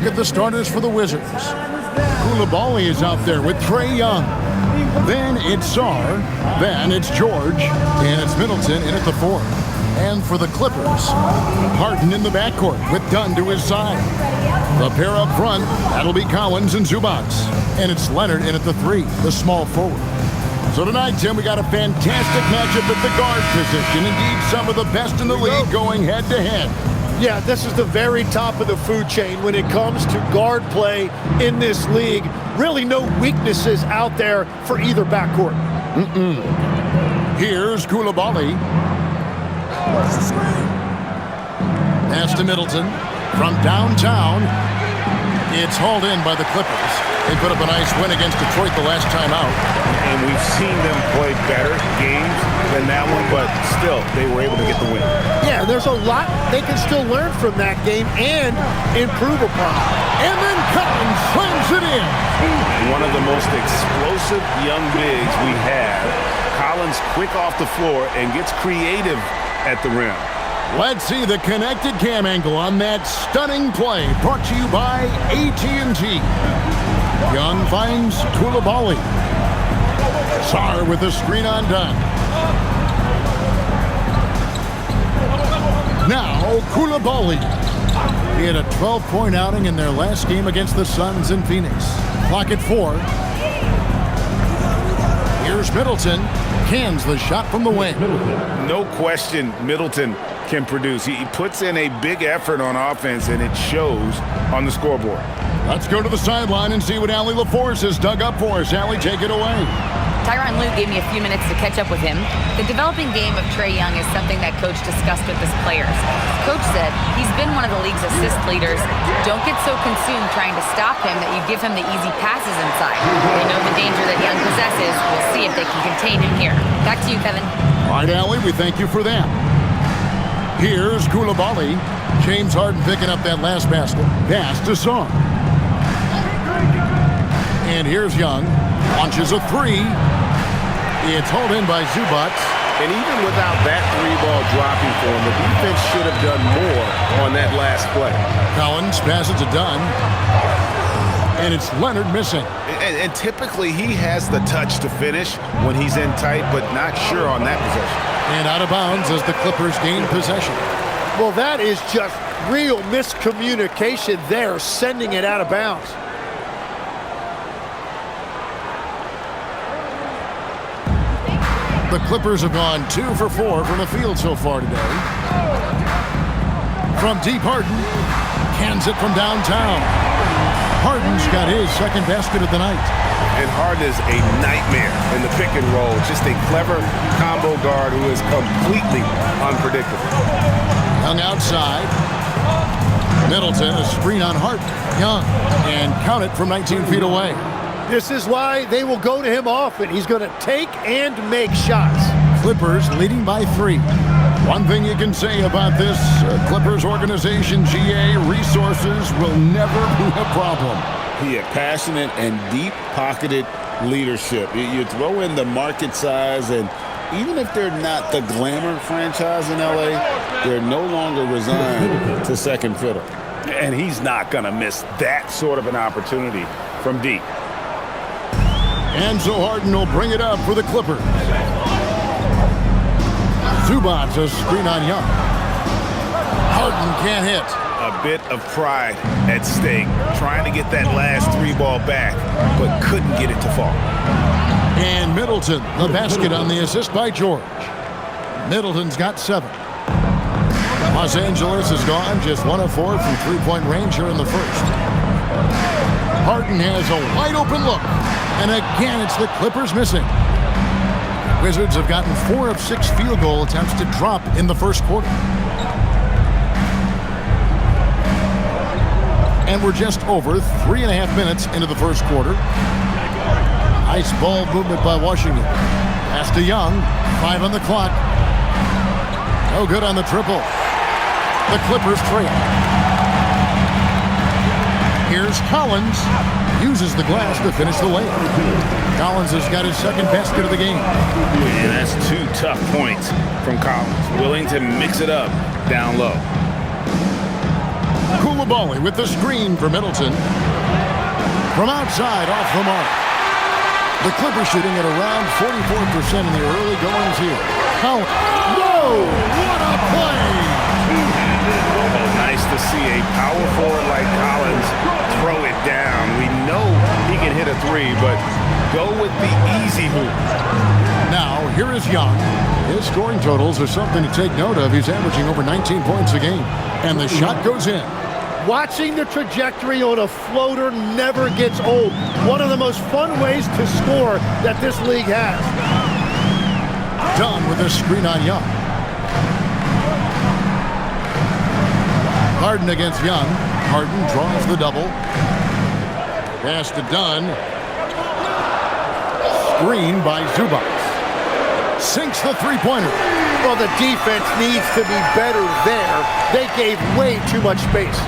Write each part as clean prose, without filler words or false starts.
look at the starters for the Wizards. Koulibaly is out there with Trae Young. Then it's Sarr. Then it's George. And it's Middleton in at the 4. And for the Clippers, Harden in the backcourt with Dunn to his side. The pair up front, that'll be Collins and Zubac. And it's Leonard in at the 3, the small forward. So tonight, Tim, we got a fantastic matchup at the guard position. Indeed, some of the best in the league going head-to-head. Yeah, this is the very top of the food chain when it comes to guard play in this league. Really no weaknesses out there for either backcourt. Here's Koulibaly. Pass to Middleton. From downtown, it's hauled in by the Clippers. They put up a nice win against Detroit the last time out. And we've seen them play better games than that one, but still, they were able to get the win. Yeah, there's a lot they can still learn from that game and improve upon. And then Collins slams it in. One of the most explosive young bigs we have. Collins quick off the floor and gets creative at the rim. Let's see the connected cam angle on that stunning play. Brought to you by AT&T. Young finds Koulibaly. Sarr with a screen on Dunn. Now Koulibaly. He had a 12-point outing in their last game against the Suns in Phoenix. Clock at 4. Here's Middleton. Cans the shot from the wing. No question Middleton can produce. He puts in a big effort on offense, and it shows on the scoreboard. Let's go to the sideline and see what Allie LaForce has dug up for us. Allie, take it away. Tyronn Lue gave me a few minutes to catch up with him. The developing game of Trae Young is something that Coach discussed with his players. Coach said he's been one of the league's assist leaders. Don't get so consumed trying to stop him that you give him the easy passes inside. They know the danger that Young possesses. We'll see if they can contain him here. Back to you, Kevin. All right, Allie, we thank you for that. Here's Koulibaly. James Harden picking up that last basket. Pass to Sarr. And here's Young. Launches a 3. It's hauled in by Zubac. And even without that 3-ball dropping for him, the defense should have done more on that last play. Collins passes to Dunn. And it's Leonard missing. And typically he has the touch to finish when he's in tight, but not sure on that possession. And out of bounds as the Clippers gain possession. Well, that is just real miscommunication there, sending it out of bounds. The Clippers have gone 2 for 4 from the field so far today. From deep, Harden cans it from downtown. Harden's got his second basket of the night. And Harden is a nightmare in the pick and roll. Just a clever combo guard who is completely unpredictable. Young outside. Middleton, a screen on Harden. Young, and count it from 19 feet away. This is why they will go to him often. He's going to take and make shots. Clippers leading by 3. One thing you can say about this Clippers organization, GA, resources will never be a problem. Yeah, passionate and deep-pocketed leadership. You throw in the market size, and even if they're not the glamour franchise in LA, they're no longer resigned to second fiddle. And he's not going to miss that sort of an opportunity from deep. And so Harden will bring it up for the Clippers. Zubac a screen on Young. Harden can't hit. A bit of pride at stake, trying to get that last 3-ball back, but couldn't get it to fall. And Middleton, the basket on the assist by George. Middleton's got 7. Los Angeles has gone just 1 of 4 from 3-point range here in the first. Harden has a wide open look. And again, it's the Clippers missing. Wizards have gotten 4 of 6 field goal attempts to drop in the first quarter. And we're just over 3.5 minutes into the first quarter. Nice ball movement by Washington. Pass to Young. 5 on the clock. No good on the triple. The Clippers trail. Here's Collins. Uses the glass to finish the layup. Collins has got his second basket of the game. And that's 2 tough points from Collins. Willing to mix it up down low. Koulibaly with the screen for Middleton. From outside, off the mark. The Clippers shooting at around 44% in the early goings here. Collins. Whoa! What a play! Oh, nice to see a power forward like Collins throw it down. We know he can hit a three, but go with the easy hoop. Now, here is Young. His scoring totals are something to take note of. He's averaging over 19 points a game. And the shot goes in. Watching the trajectory on a floater never gets old. One of the most fun ways to score that this league has. Dunn with a screen on Young. Harden against Young. Harden draws the double. Pass to Dunn. Screen by Zubac. Sinks the three-pointer. Well, the defense needs to be better there. They gave way too much space.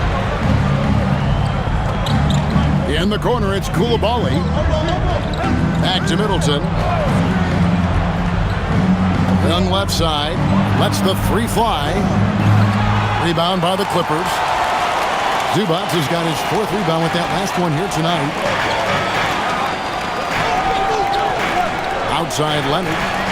In the corner, it's Koulibaly. Back to Middleton. Young left side. Lets the three fly. Rebound by the Clippers. Zubac has got his fourth rebound with that last one here tonight. Outside Leonard.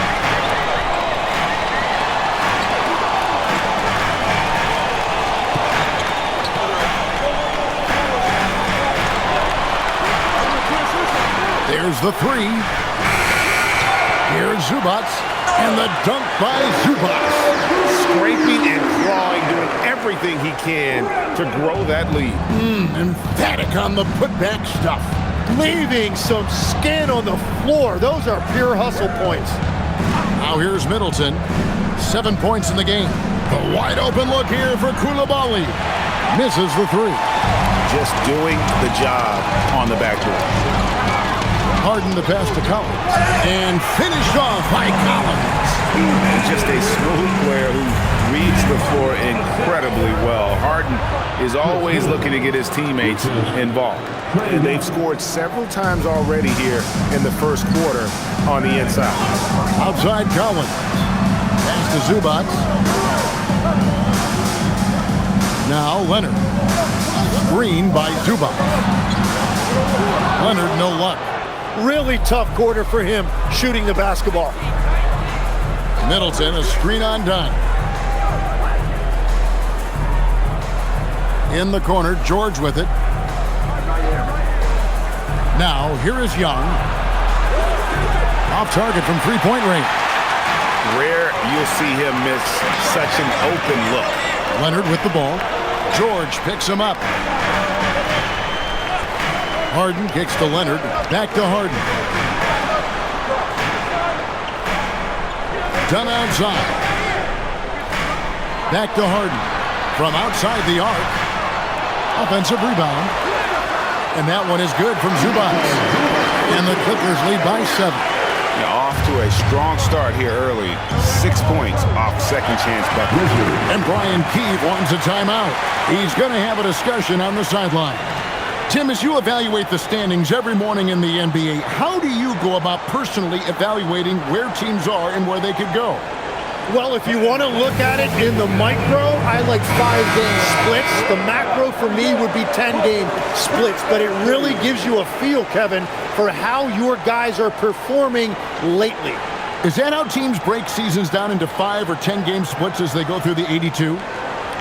There's the three. Here's Zubac. And the dunk by Zubac. Scraping and clawing, doing everything he can to grow that lead. Emphatic on the putback stuff. Leaving some skin on the floor. Those are pure hustle points. Now here's Middleton. 7 points in the game. The wide open look here for Koulibaly. Misses the three. Just doing the job on the backdoor. Harden the pass to Collins. And finished off by Collins. Just a smooth player who reads the floor incredibly well. Harden is always looking to get his teammates involved. And they've scored several times already here in the first quarter on the inside. Outside Collins. Pass to Zubac. Now Leonard. Screen by Zubac. Leonard no luck. Really tough quarter for him shooting the basketball. Middleton, a screen on Dunn. In the corner, George with it. Now, here is Young. Off target from three-point range. Rare you'll see him miss such an open look. Leonard with the ball. George picks him up. Harden kicks to Leonard. Back to Harden. Dunn outside. Back to Harden. From outside the arc. Offensive rebound. And that one is good from Zubac. And the Clippers lead by 7. Off to a strong start here early. 6 points off second chance bucket. And Brian Keefe wants a timeout. He's going to have a discussion on the sideline. Tim, as you evaluate the standings every morning in the NBA, how do you go about personally evaluating where teams are and where they could go? Well, if you want to look at it in the micro, I like 5-game splits. The macro for me would be 10-game splits, but it really gives you a feel, Kevin, for how your guys are performing lately. Is that how teams break seasons down into 5 or 10-game splits as they go through the 82?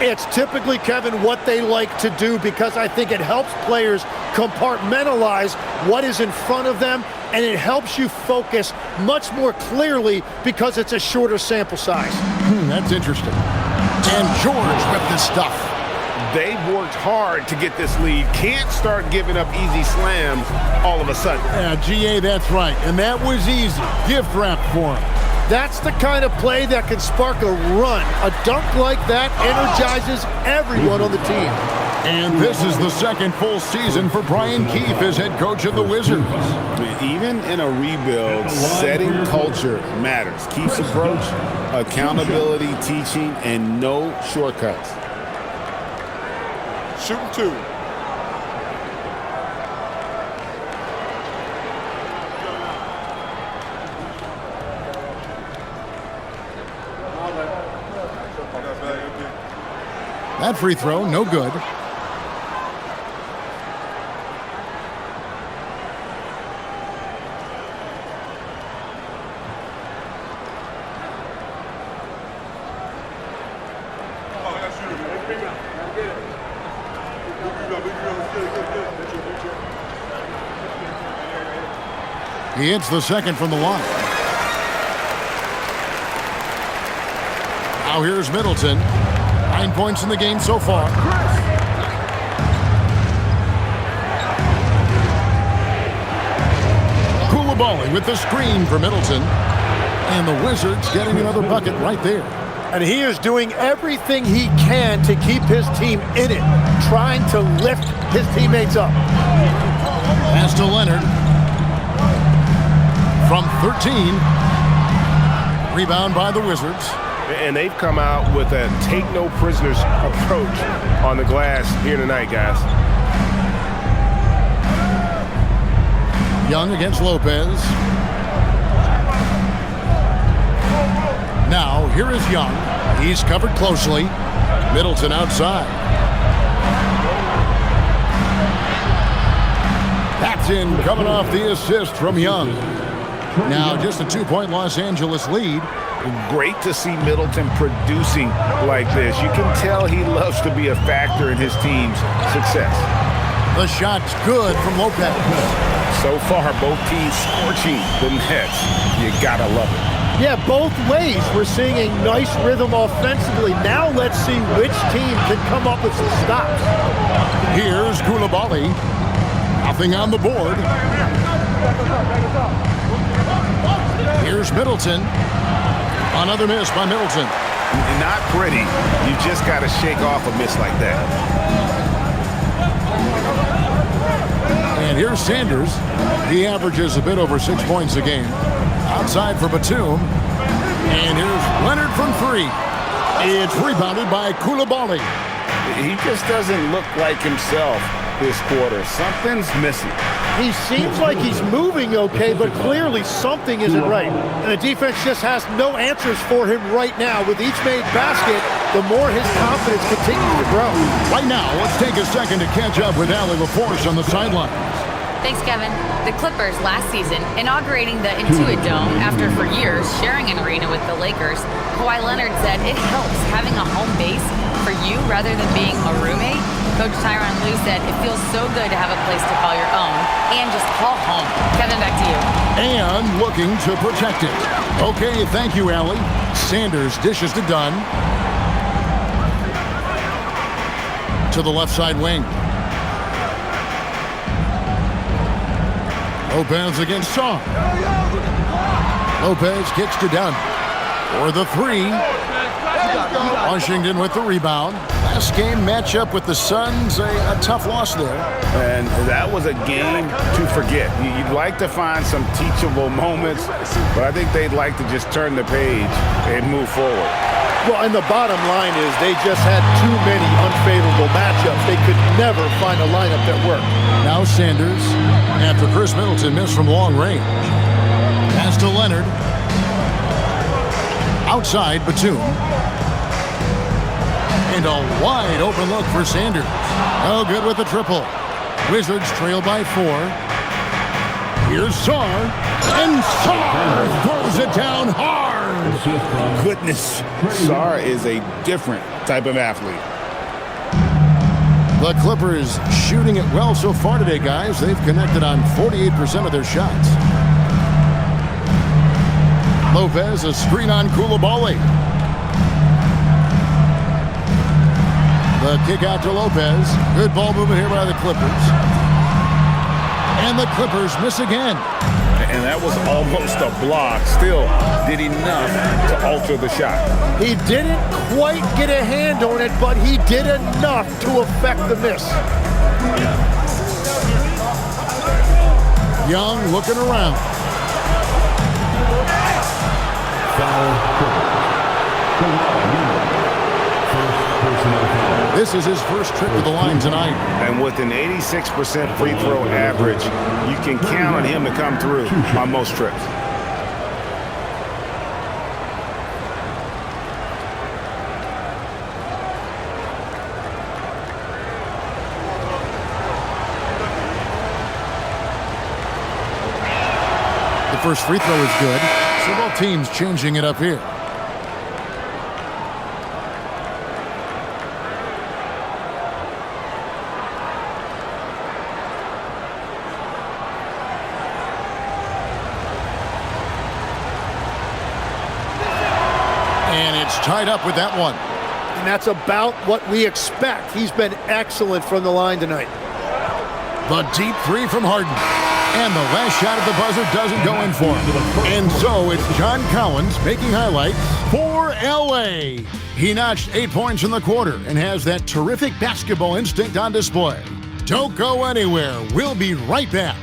It's typically, Kevin, what they like to do because I think it helps players compartmentalize what is in front of them, and it helps you focus much more clearly because it's a shorter sample size. That's interesting. And George with this stuff. They've worked hard to get this lead. Can't start giving up easy slams all of a sudden. Yeah, GA, that's right. And that was easy. Gift wrap for him. That's the kind of play that can spark a run. A dunk like that energizes everyone on the team. And this is the second full season for Brian Keefe as head coach of the Wizards. Even in a rebuild, setting culture matters. Keefe's approach, accountability, teaching, and no shortcuts. Shooting 2. That free throw, no good. He hits the second from the line. Now here's Middleton. 9 points in the game so far. Koulibaly with the screen for Middleton. And the Wizards getting another bucket right there. And he is doing everything he can to keep his team in it, trying to lift his teammates up. Pass to Leonard. From 13. Rebound by the Wizards. And they've come out with a take-no-prisoners approach on the glass here tonight, guys. Young against Lopez. Now, here is Young. He's covered closely. Middleton outside. That's in, coming off the assist from Young. Now, just a 2-point Los Angeles lead. Great to see Middleton producing like this. You can tell he loves to be a factor in his team's success. The shot's good from Lopez. So far, both teams scorching the Nets. You gotta love it. Yeah, both ways. We're seeing a nice rhythm offensively. Now let's see which team can come up with some stops. Here's Koulibaly. Nothing on the board. Here's Middleton. Another miss by Middleton. Not pretty. You just got to shake off a miss like that. And here's Sanders. He averages a bit over 6 points a game. Outside for Batum. And here's Leonard from 3. It's rebounded by Koulibaly. He just doesn't look like himself this quarter. Something's missing. He seems like he's moving okay, but clearly something isn't right. And the defense just has no answers for him right now. With each made basket, the more his confidence continues to grow. Right now, let's take a second to catch up with Allie LaForce on the sideline. Thanks, Kevin. The Clippers last season inaugurating the Intuit Dome after for years sharing an arena with the Lakers. Kawhi Leonard said it helps having a home base for you rather than being a roommate. Coach Tyronn Lue said it feels so good to have a place to call your own and just call home. Kevin, back to you. And looking to protect it. Okay, thank you, Allie. Sanders dishes to Dunn. To the left side wing. Lopez against Shaw. Lopez kicks to Dunn. For the 3. Washington with the rebound. Last game matchup with the Suns, a tough loss there. And that was a game to forget. You'd like to find some teachable moments, but I think they'd like to just turn the page and move forward. Well, and the bottom line is they just had too many unfavorable matchups. They could never find a lineup that worked. Now Sanders, after Chris Middleton missed from long range. Pass to Leonard. Outside, Batum. And a wide open look for Sanders. No good with the triple. Wizards trail by 4. Here's Sarr. And Sarr throws it down hard. Goodness, Sarr is a different type of athlete. The Clippers shooting it well so far today, guys. They've connected on 48% of their shots. Lopez, a screen on Koulibaly. The kick out to Lopez. Good ball movement here by the Clippers. And the Clippers miss again. And that was almost a block. Still did enough to alter the shot. He didn't quite get a hand on it, but he did enough to affect the miss. Young looking around. This is his first trip to the line tonight. And with an 86% free throw average, you can count on him to come through on most trips. The first free throw is good. So both teams changing it up here. It's tied up with that one. And that's about what we expect. He's been excellent from the line tonight. The deep three from Harden. And the last shot at the buzzer doesn't go in for him. And so it's John Collins making highlights for L.A. He notched 8 points in the quarter and has that terrific basketball instinct on display. Don't go anywhere. We'll be right back.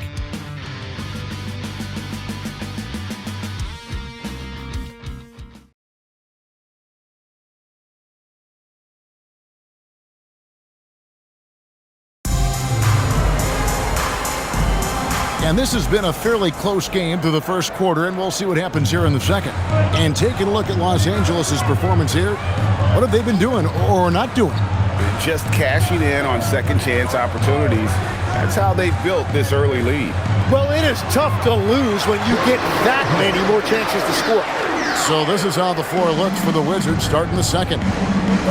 And this has been a fairly close game through the first quarter, and we'll see what happens here in the second. And taking a look at Los Angeles' performance here, what have they been doing or not doing? Just cashing in on second chance opportunities. That's how they built this early lead. Well, it is tough to lose when you get that many more chances to score. So this is how the floor looks for the Wizards starting the second.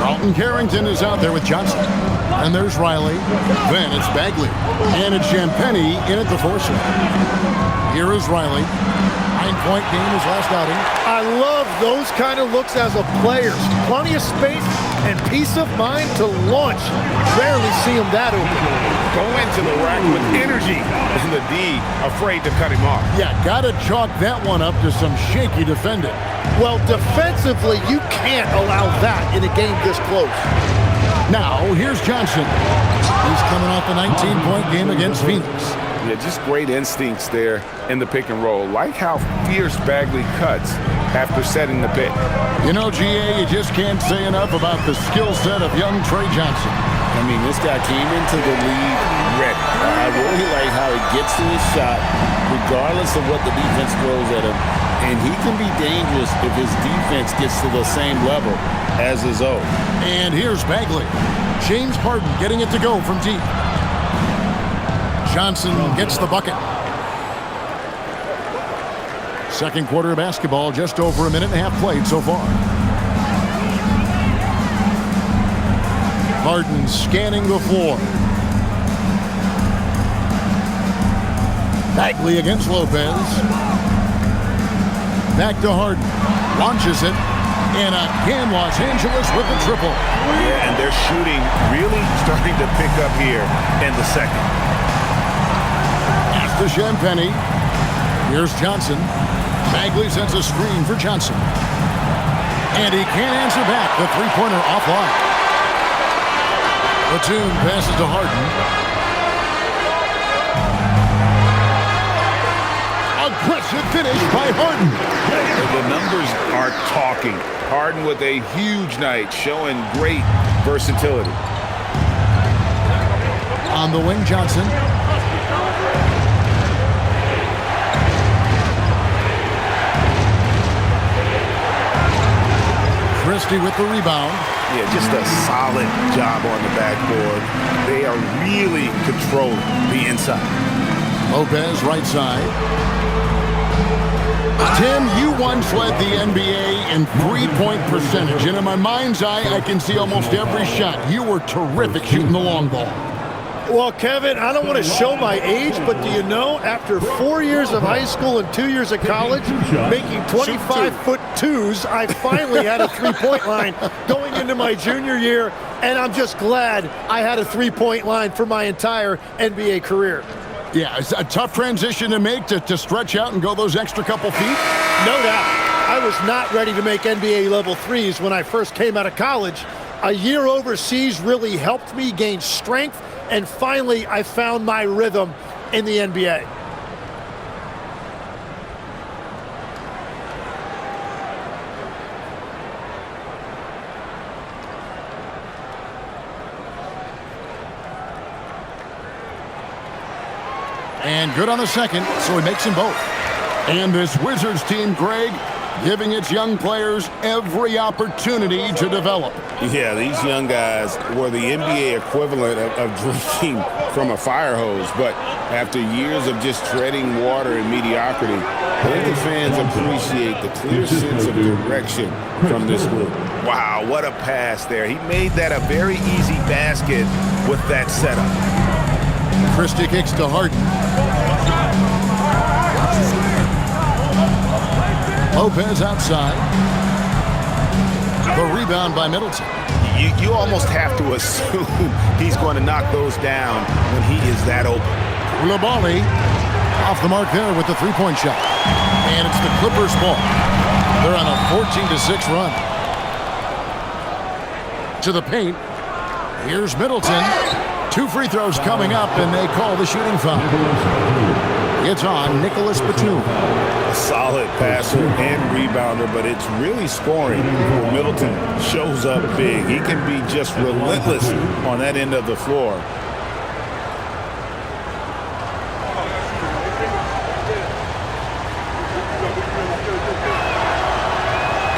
Carlton Carrington is out there with Johnson. And there's Riley. Then it's Bagley. And it's Champagnie in at the four-slot. Here is Riley. 9-point game his last outing. I love those kind of looks as a player. Plenty of space and peace of mind to launch. Rarely see him that open. Go into the rack with energy. Isn't the D afraid to cut him off? Yeah, gotta chalk that one up to some shaky defending. Well, defensively, you can't allow that in a game this close. Now, here's Johnson. He's coming off a 19-point game against Phoenix. Yeah, just great instincts there in the pick and roll. Like how fierce Bagley cuts after setting the pick. You know, GA, you just can't say enough about the skill set of young Trey Johnson. I mean, this guy came into the league ready. I really like how he gets to his shot, regardless of what the defense throws at him. And he can be dangerous if his defense gets to the same level as his own. And here's Bagley. James Harden getting it to go from deep. Johnson gets the bucket. Second quarter of basketball, just over a minute and a half played so far. Harden scanning the floor. Bagley against Lopez. Back to Harden. Launches it. And again, Los Angeles with the triple. Yeah, and their shooting really starting to pick up here in the second. Pass to Champagnie. Here's Johnson. Bagley sends a screen for Johnson. And he can't answer back. The three-pointer offline. Batum passes to Harden. Aggressive finish by Harden. The numbers are talking. Harden with a huge night, showing great versatility. On the wing, Johnson. Christie with the rebound. Yeah, just a solid job on the backboard. They are really controlling the inside. Lopez, right side. Tim, you once led the NBA in three-point percentage, and in my mind's eye, I can see almost every shot. You were terrific shooting the long ball. Well, Kevin, I don't want to show my age, but do you know, after 4 years of high school and 2 years of college, making 25-foot twos, I finally had a three-point line going into my junior year, and I'm just glad I had a three-point line for my entire NBA career. Yeah, it's a tough transition to make to stretch out and go those extra couple feet. No doubt. I was not ready to make NBA level threes when I first came out of college. A year overseas really helped me gain strength, and finally I found my rhythm in the NBA. And good on the second, so he makes them both. And this Wizards team, Greg, giving its young players every opportunity to develop. Yeah, these young guys were the NBA equivalent of drinking from a fire hose. But after years of just treading water and mediocrity, I think the fans appreciate the clear sense of direction from this group. Wow, what a pass there. He made that a very easy basket with that setup. Christie kicks to Harden. Lopez outside. The rebound by Middleton. You almost have to assume he's going to knock those down when he is that open. Koulibaly off the mark there with the three-point shot. And it's the Clippers' ball. They're on a 14-6 run. To the paint. Here's Middleton. 2 free throws coming up, and they call the shooting foul. It's on Nicholas Batum. A solid passer and rebounder, but it's really scoring when Middleton shows up big. He can be just relentless on that end of the floor.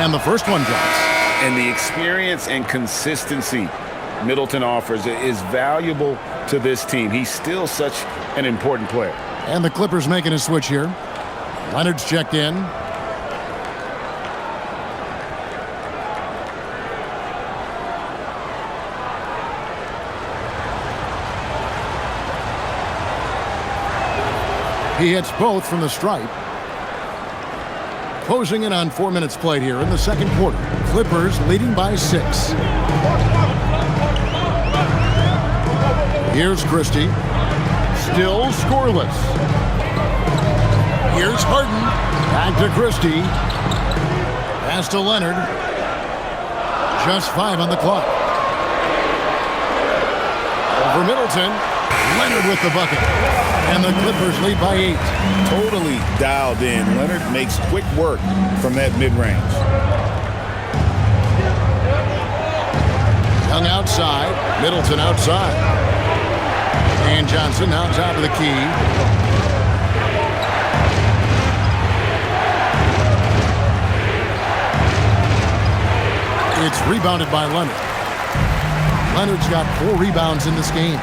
And the first one drops. And the experience and consistency Middleton offers is valuable to this team. He's still such an important player. And the Clippers making a switch here. Leonard's checked in. He hits both from the stripe. Closing in on 4 minutes played here in the second quarter. Clippers leading by 6. Here's Christie. Still scoreless. Here's Harden. Back to Christie. Pass to Leonard. Just 5 on the clock. Over Middleton. Leonard with the bucket. And the Clippers lead by 8. Totally dialed in. Leonard makes quick work from that mid-range. Young outside. Middleton outside. And Johnson now top of the key. It's rebounded by Leonard. Leonard's got 4 rebounds in this game.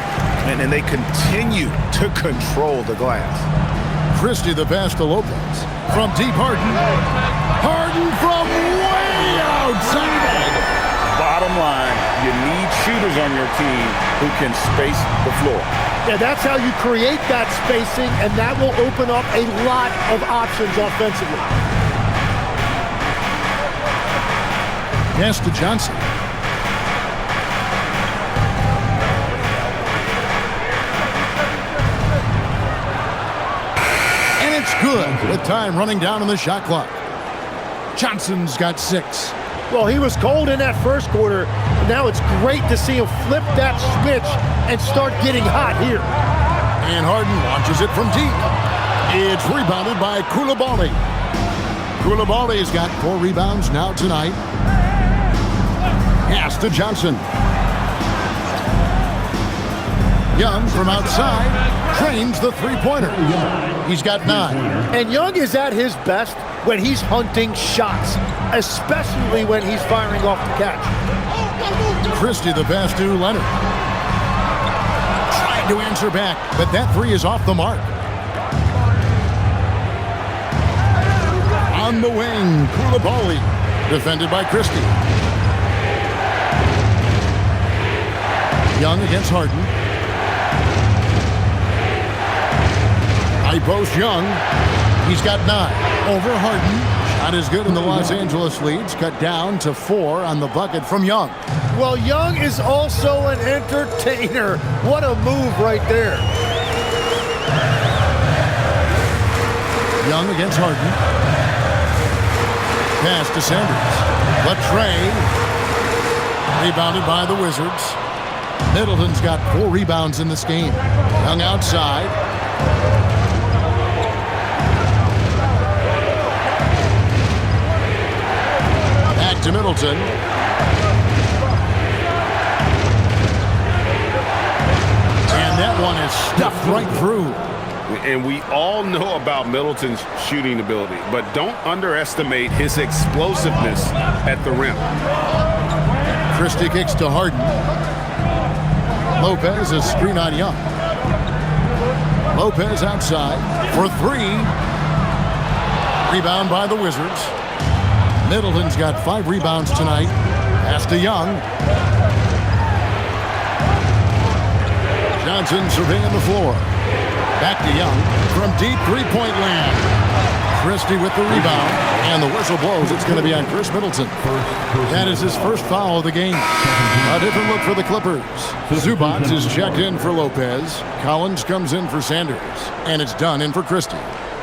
And they continue to control the glass. Christie the pass to Lopez. From deep, Harden. Harden from way outside. Bottom line, you need shooters on your team who can space the floor. Yeah, that's how you create that spacing, and that will open up a lot of options offensively. Pass to Johnson. And it's good with time running down on the shot clock. Johnson's got 6. Well, he was cold in that first quarter. Now it's great to see him flip that switch and start getting hot here. And Harden launches it from deep. It's rebounded by Koulibaly. Koulibaly's got 4 rebounds now tonight. Pass to Johnson. Young from outside trains the three-pointer. He's got 9. And Young is at his best when he's hunting shots, especially when he's firing off the catch. Christie the pass to Leonard. Trying to answer back, but that 3 is off the mark. On the wing, Koulibaly, defended by Christie. Young against Harden. High post Young. He's got 9. Over Harden. Shot is good, and the Los Angeles leads cut down to 4 on the bucket from Young. Well, Young is also an entertainer. What a move right there. Young against Harden. Pass to Sanders. Latrey. Rebounded by the Wizards. Middleton's got 4 rebounds in this game. Young outside. Back to Middleton. And that one is stuffed right through. And we all know about Middleton's shooting ability, but don't underestimate his explosiveness at the rim. Christie kicks to Harden. Lopez is screen on Young. Lopez outside for 3. Rebound by the Wizards. Middleton's got 5 rebounds tonight. Pass to Young. Johnson surveying the floor. Back to Young from deep 3-point land. Christie with the rebound, and the whistle blows. It's going to be on Chris Middleton. That is his first foul of the game. A different look for the Clippers. Zubac is checked in for Lopez. Collins comes in for Sanders, and it's done in for Christie.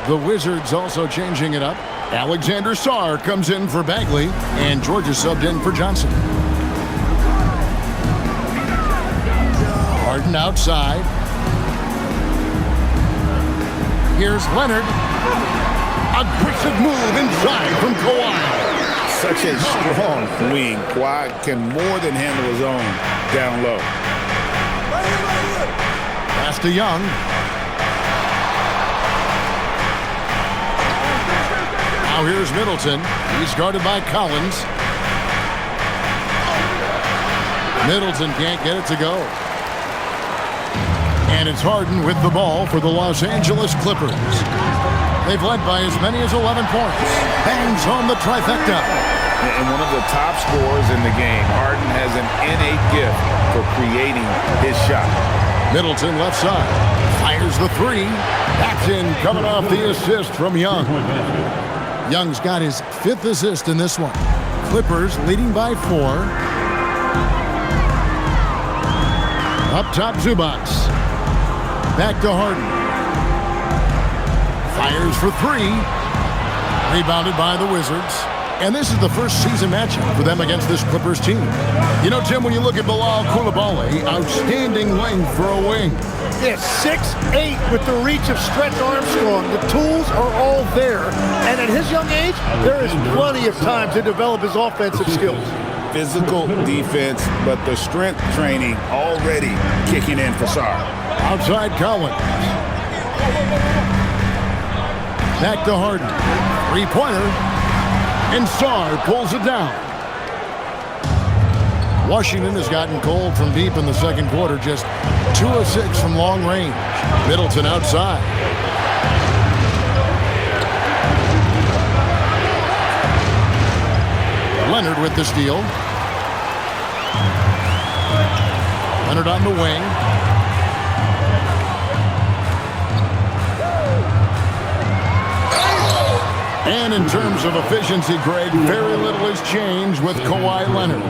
The Wizards also changing it up. Alexander Sarr comes in for Bagley, and Georgia subbed in for Johnson. Harden outside. Here's Leonard. Aggressive move inside from Kawhi. Such a strong wing. Kawhi can more than handle his own down low. Pass to Young. Now here's Middleton. He's guarded by Collins. Middleton can't get it to go. And it's Harden with the ball for the Los Angeles Clippers. They've led by as many as 11 points. Bangs home the trifecta. And one of the top scorers in the game. Harden has an innate gift for creating his shot. Middleton left side. Fires the three. That's in, coming off the assist from Young. Young's got his 5th assist in this one. Clippers leading by 4. Up top, Zubac. Back to Harden. Fires for 3. Rebounded by the Wizards. And this is the first season matchup for them against this Clippers team. You know, Tim, when you look at Bilal Coulibaly, outstanding length for a wing. Yeah, 6'8" with the reach of Stretch Armstrong. The tools are all there. And at his young age, there is plenty of time to develop his offensive skills. Physical defense, but the strength training already kicking in for Sarr. Outside Collins. Back to Harden. 3-pointer. And Sarr pulls it down. Washington has gotten cold from deep in the second quarter. Just 2 of 6 from long range. Middleton outside. Leonard with the steal. Leonard on the wing. And in terms of efficiency, Greg, very little has changed with Kawhi Leonard.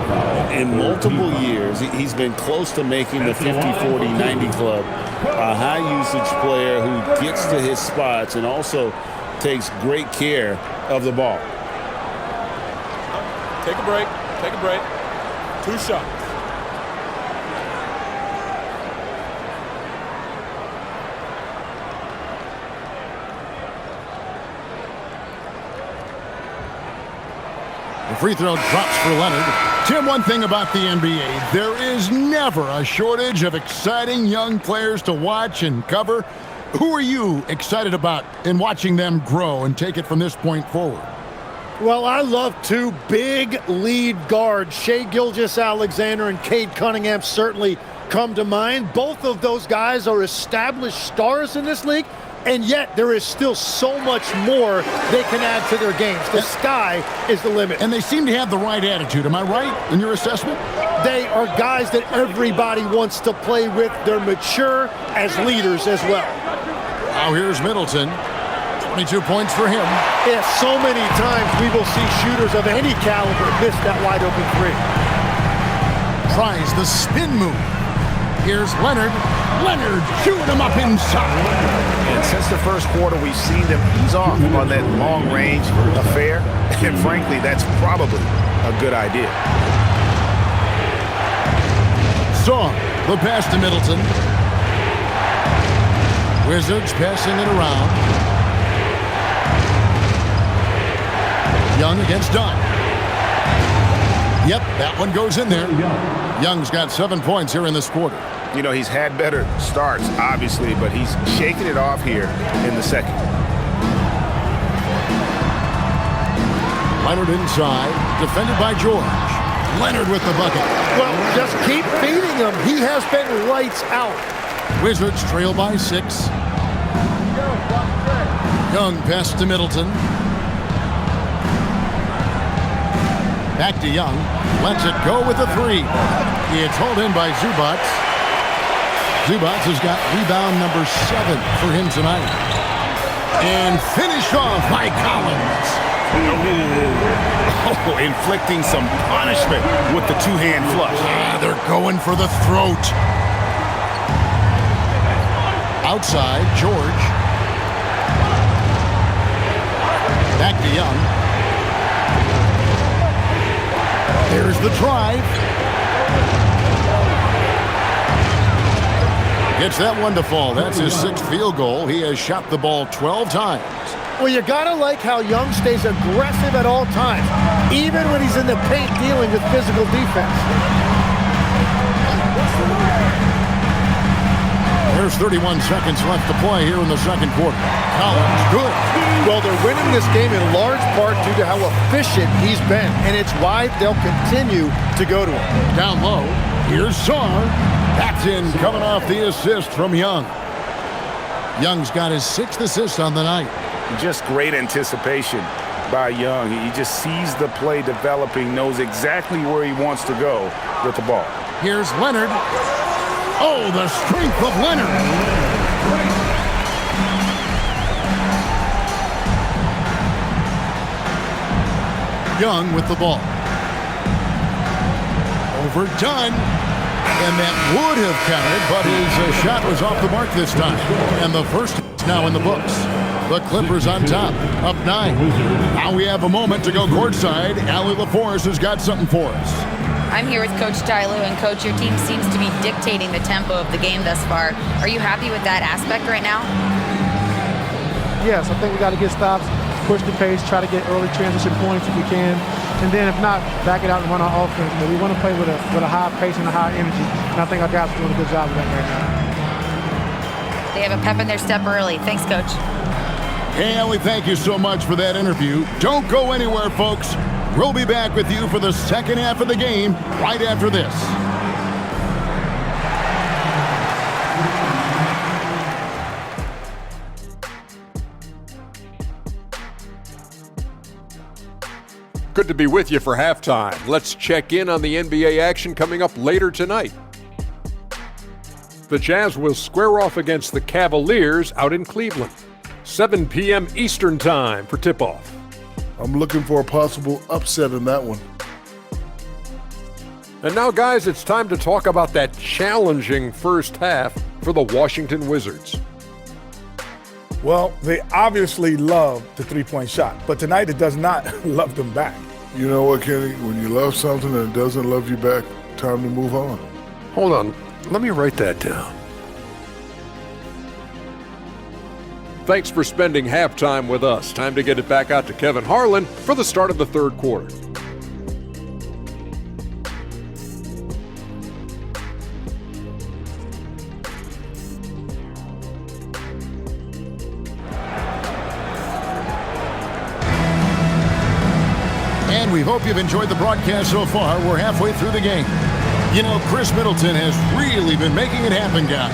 In multiple years, he's been close to making the 50-40-90 club. A high-usage player who gets to his spots and also takes great care of the ball. Take a break. Take a break. 2 shots. The free throw drops for Leonard. Tim, one thing about the NBA, there is never a shortage of exciting young players to watch and cover. Who are you excited about in watching them grow and take it from this point forward? Well, I love 2 big lead guards. Shai Gilgeous-Alexander and Cade Cunningham certainly come to mind. Both of those guys are established stars in this league, and yet there is still so much more they can add to their games. The sky is the limit. And they seem to have the right attitude. Am I right in your assessment? They are guys that everybody wants to play with. They're mature as leaders as well. Now here's Middleton. 22 points for him. Yeah, so many times we will see shooters of any caliber miss that wide open 3. Tries the spin move. Here's Leonard. Leonard shooting him up inside. And since the first quarter, we've seen them ease off on that long-range affair. And frankly, that's probably a good idea. Sarr, the pass to Middleton. Wizards passing it around. Young against Dunn. Yep, that one goes in there. Young's got 7 points here in this quarter. You know, he's had better starts, obviously, but he's shaking it off here in the second. Leonard inside, defended by George. Leonard with the bucket. Well, just keep feeding him. He has been lights out. Wizards trail by 6. Young pass to Middleton. Back to Young. Lets it go with a 3. It's hauled in by Zubac. Zubac has got rebound number 7 for him tonight. And finished off by Collins. Oh, inflicting some punishment with the two-hand flush. Yeah, they're going for the throat. Outside, George. Back to Young. There's the drive. Gets that one to fall. That's his 6th field goal. He has shot the ball 12 times. Well, you gotta like how Young stays aggressive at all times, even when he's in the paint dealing with physical defense. There's 31 seconds left to play here in the second quarter. Collins, good. Well, they're winning this game in large part due to how efficient he's been, and it's why they'll continue to go to him. Down low, here's Sarr. That's in, coming off the assist from Young. Young's got his 6th assist on the night. Just great anticipation by Young. He just sees the play developing, knows exactly where he wants to go with the ball. Here's Leonard. Oh, the strength of Leonard. Young with the ball. Overdone. And that would have counted, but his shot was off the mark this time. And the first is now in the books. The Clippers on top, up 9. Now we have a moment to go courtside. Allie LaForce has got something for us. I'm here with Coach Ty Lue, and Coach, your team seems to be dictating the tempo of the game thus far. Are you happy with that aspect right now? Yes, I think we got to get stops, push the pace, try to get early transition points if we can, and then if not, back it out and run our offense. But we want to play with a high pace and a high energy, and I think our guys are doing a good job of that right now. They have a pep in their step early. Thanks, Coach. Hey, Allie, thank you so much for that interview. Don't go anywhere, folks. We'll be back with you for the second half of the game right after this. Good to be with you for halftime. Let's check in on the NBA action coming up later tonight. The Jazz will square off against the Cavaliers out in Cleveland. 7 p.m. Eastern Time for tip-off. I'm looking for a possible upset in that one. And now, guys, it's time to talk about that challenging first half for the Washington Wizards. Well, they obviously love the three-point shot, but tonight it does not love them back. You know what, Kenny? When you love something and it doesn't love you back, time to move on. Hold on. Let me write that down. Thanks for spending halftime with us. Time to get it back out to Kevin Harlan for the start of the third quarter. And we hope you've enjoyed the broadcast so far. We're halfway through the game. You know, Chris Middleton has really been making it happen, guys.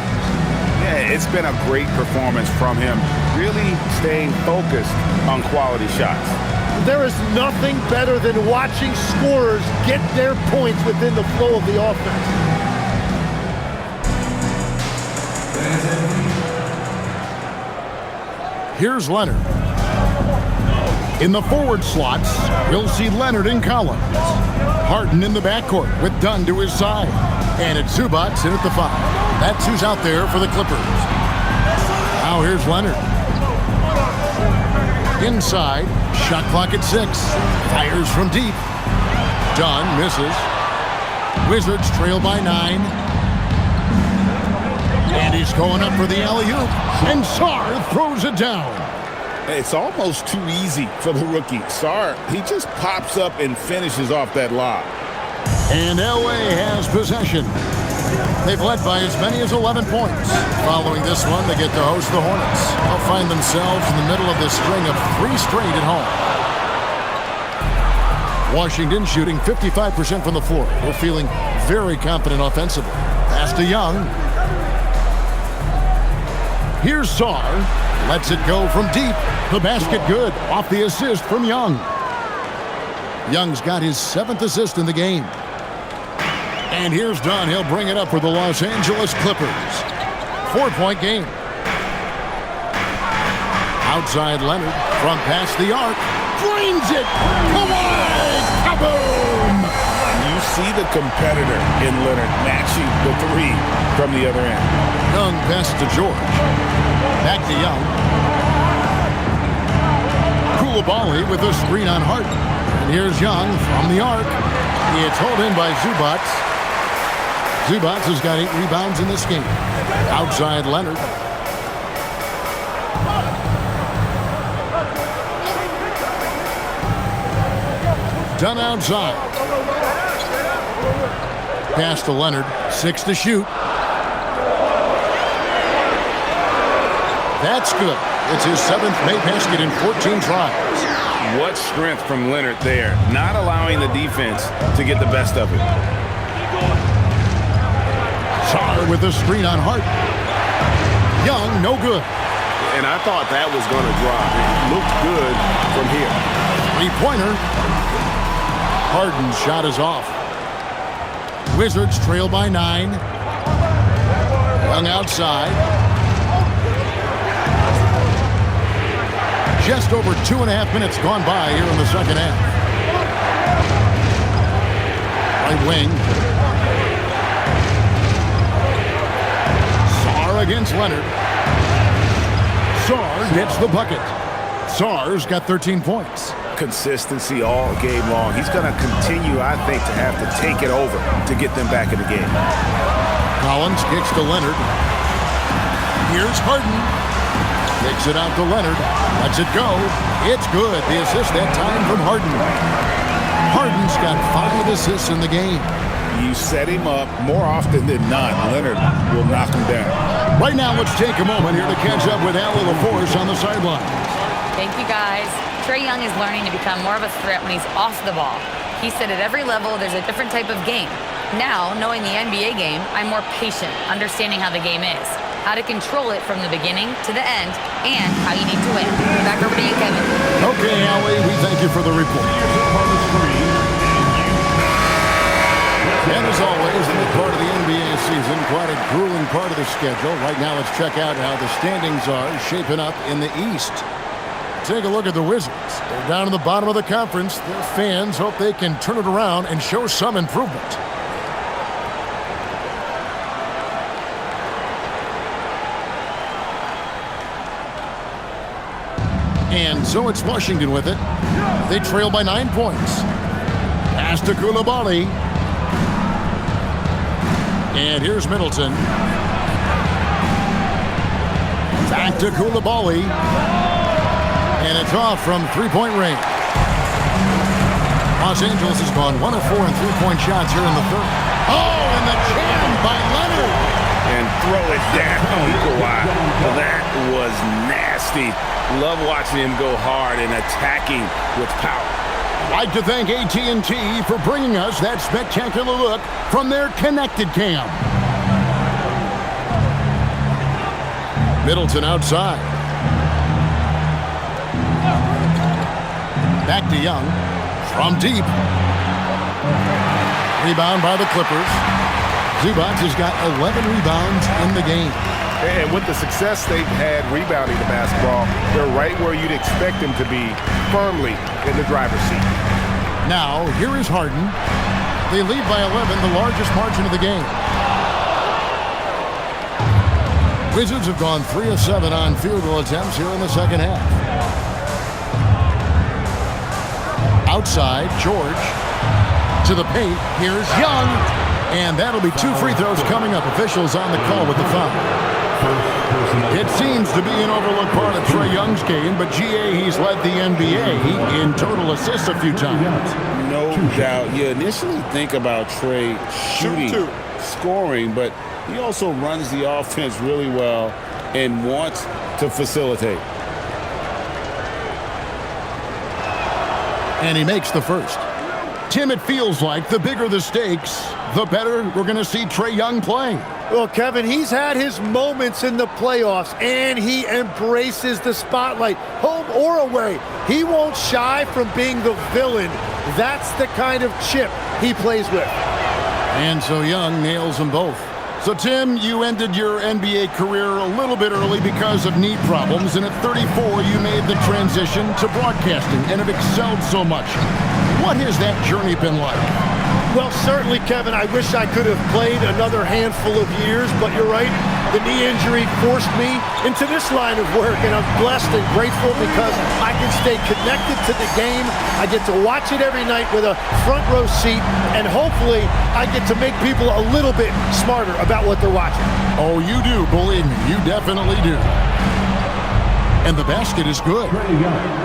Yeah, it's been a great performance from him, really staying focused on quality shots. There is nothing better than watching scorers get their points within the flow of the offense. Here's Leonard. In the forward slots, we'll see Leonard and Collins. Harden in the backcourt with Dunn to his side. And it's Zubac in at the 5. That's who's out there for the Clippers. Now here's Leonard. Inside, shot clock at 6. Fires from deep. Dunn misses. Wizards trail by 9. And he's going up for the alley-oop. And Sarr throws it down. It's almost too easy for the rookie. Sarr, he just pops up and finishes off that lob. And LA has possession. They've led by as many as 11 points. Following this one, they get to host the Hornets. They'll find themselves in the middle of this string of 3 straight at home. Washington shooting 55% from the floor. They're feeling very confident offensively. Pass to Young. Here's Sarr. Lets it go from deep. The basket good. Off the assist from Young. Young's got his 7th assist in the game. And here's Dunn. He'll bring it up for the Los Angeles Clippers. 4-point game. Outside Leonard from past the arc. Drains it. Kawhi. Kaboom. You see the competitor in Leonard matching the three from the other end. Young pass to George. Back to Young. Koulibaly with a screen on Harden. And here's Young from the arc. It's hauled in by Zubac. Zubac has got 8 rebounds in this game. Outside Leonard. Done outside. Pass to Leonard. 6 to shoot. That's good. It's his 7th made basket in 14 tries. What strength from Leonard there, not allowing the defense to get the best of it. Sarr with a screen on Hart. Young, no good. And I thought that was going to drop. It looked good from here. 3-pointer. Harden's shot is off. Wizards trail by 9. Young outside. Just over 2.5 minutes gone by here in the second half. Right wing. Sarr against Leonard. Sarr gets the bucket. Sarr's got 13 points. Consistency all game long. He's going to continue, I think, to have to take it over to get them back in the game. Collins kicks to Leonard. Here's Harden. Kicks it out to Leonard. Lets it go. It's good. The assist that time from Harden. Harden's got 5 assists in the game. You set him up more often than not. Leonard will knock him down. Right now, let's take a moment here to catch up with Allie LaForce on the sideline. Thank you, guys. Trae Young is learning to become more of a threat when he's off the ball. He said at every level there's a different type of game. Now, knowing the NBA game, I'm more patient, understanding how the game is, how to control it from the beginning to the end, and how you need to win. Back over to you, Kevin. Okay, Allie, we thank you for the report. And as always, in the part of the NBA season, quite a grueling part of the schedule. Right now, let's check out how the standings are shaping up in the East. Take a look at the Wizards. They're down in the bottom of the conference. Their fans hope they can turn it around and show some improvement. And so it's Washington with it. They trail by 9 points. Pass to Koulibaly. And here's Middleton. Back to Koulibaly. And it's off from three-point range. Los Angeles has gone 1 of 4 in three-point shots here in the third. Oh, and the jam by Leonard. And throw it down, Kawhi. That was nasty. Love watching him go hard and attacking with power. I'd like to thank AT&T for bringing us that spectacular look from their Connected Cam. Middleton outside. Back to Young. From deep. Rebound by the Clippers. Zubac has got 11 rebounds in the game. And with the success they've had rebounding the basketball, they're right where you'd expect them to be, firmly in the driver's seat. Now, here is Harden. They lead by 11, the largest margin of the game. Wizards have gone 3 of 7 on field goal attempts here in the second half. Outside, George to the paint. Here's Young. And that'll be 2 free throws coming up. Officials on the call with the foul. It seems to be an overlooked part of Trae Young's game, but GA, he's led the NBA in total assists a few times. No doubt. You initially think about Trae shooting, scoring, but he also runs the offense really well and wants to facilitate. And he makes the first. Tim, it feels like the bigger the stakes, the better we're going to see Trae Young playing. Well, Kevin, he's had his moments in the playoffs, and he embraces the spotlight, home or away. He won't shy from being the villain. That's the kind of chip he plays with. And so Young nails them both. So, Tim, you ended your NBA career a little bit early because of knee problems, and at 34, you made the transition to broadcasting and have excelled so much. What has that journey been like? Well, certainly, Kevin, I wish I could have played another handful of years, but you're right. The knee injury forced me into this line of work, and I'm blessed and grateful because I can stay connected to the game. I get to watch it every night with a front row seat, and hopefully I get to make people a little bit smarter about what they're watching. Oh, you do, believe me. You definitely do. And the basket is good.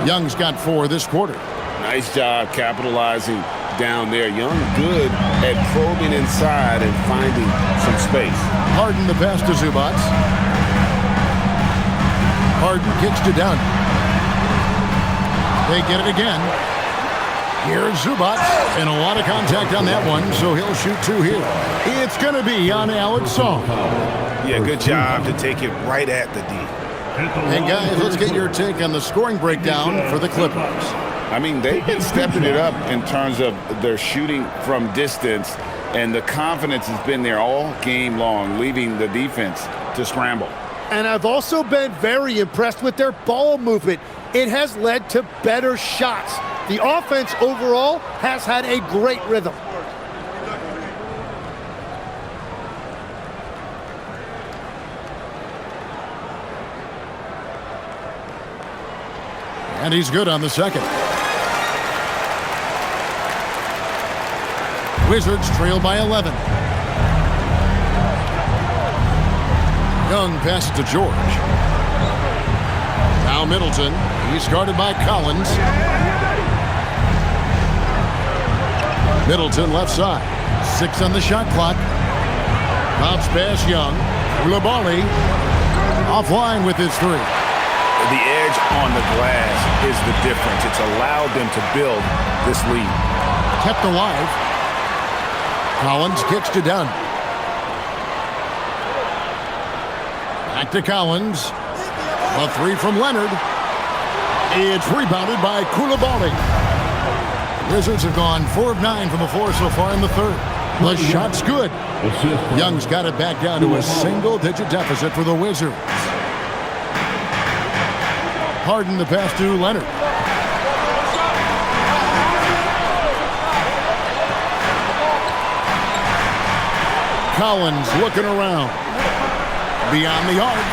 Young's got 4 this quarter. Nice job capitalizing down there. Young good at probing inside and finding some space. Harden the pass to Zubac. Harden kicks to Dunn. They get it again. Here's Zubac, and a lot of contact on that one, so he'll shoot 2 here. It's going to be on Alex Song. Yeah, good job to take it right at the D. And guys, let's get your take on the scoring breakdown for the Clippers. I mean, they've been stepping it up in terms of their shooting from distance, and the confidence has been there all game long, leaving the defense to scramble. And I've also been very impressed with their ball movement. It has led to better shots. The offense overall has had a great rhythm. And he's good on the second. Wizards trail by 11. Young passes to George. Now Middleton. He's guarded by Collins. Middleton left side. 6 on the shot clock. Bounce pass Young. Koulibaly offline with his 3. The edge on the glass is the difference. It's allowed them to build this lead. Kept alive. Collins kicks to Dunn. Back to Collins. A 3 from Leonard. It's rebounded by Koulibaly. Wizards have gone 4 of 9 from the floor so far in the third. The shot's good. Young's got it back down to a single-digit deficit for the Wizards. Harden the pass to Leonard. Collins looking around. Beyond the arc.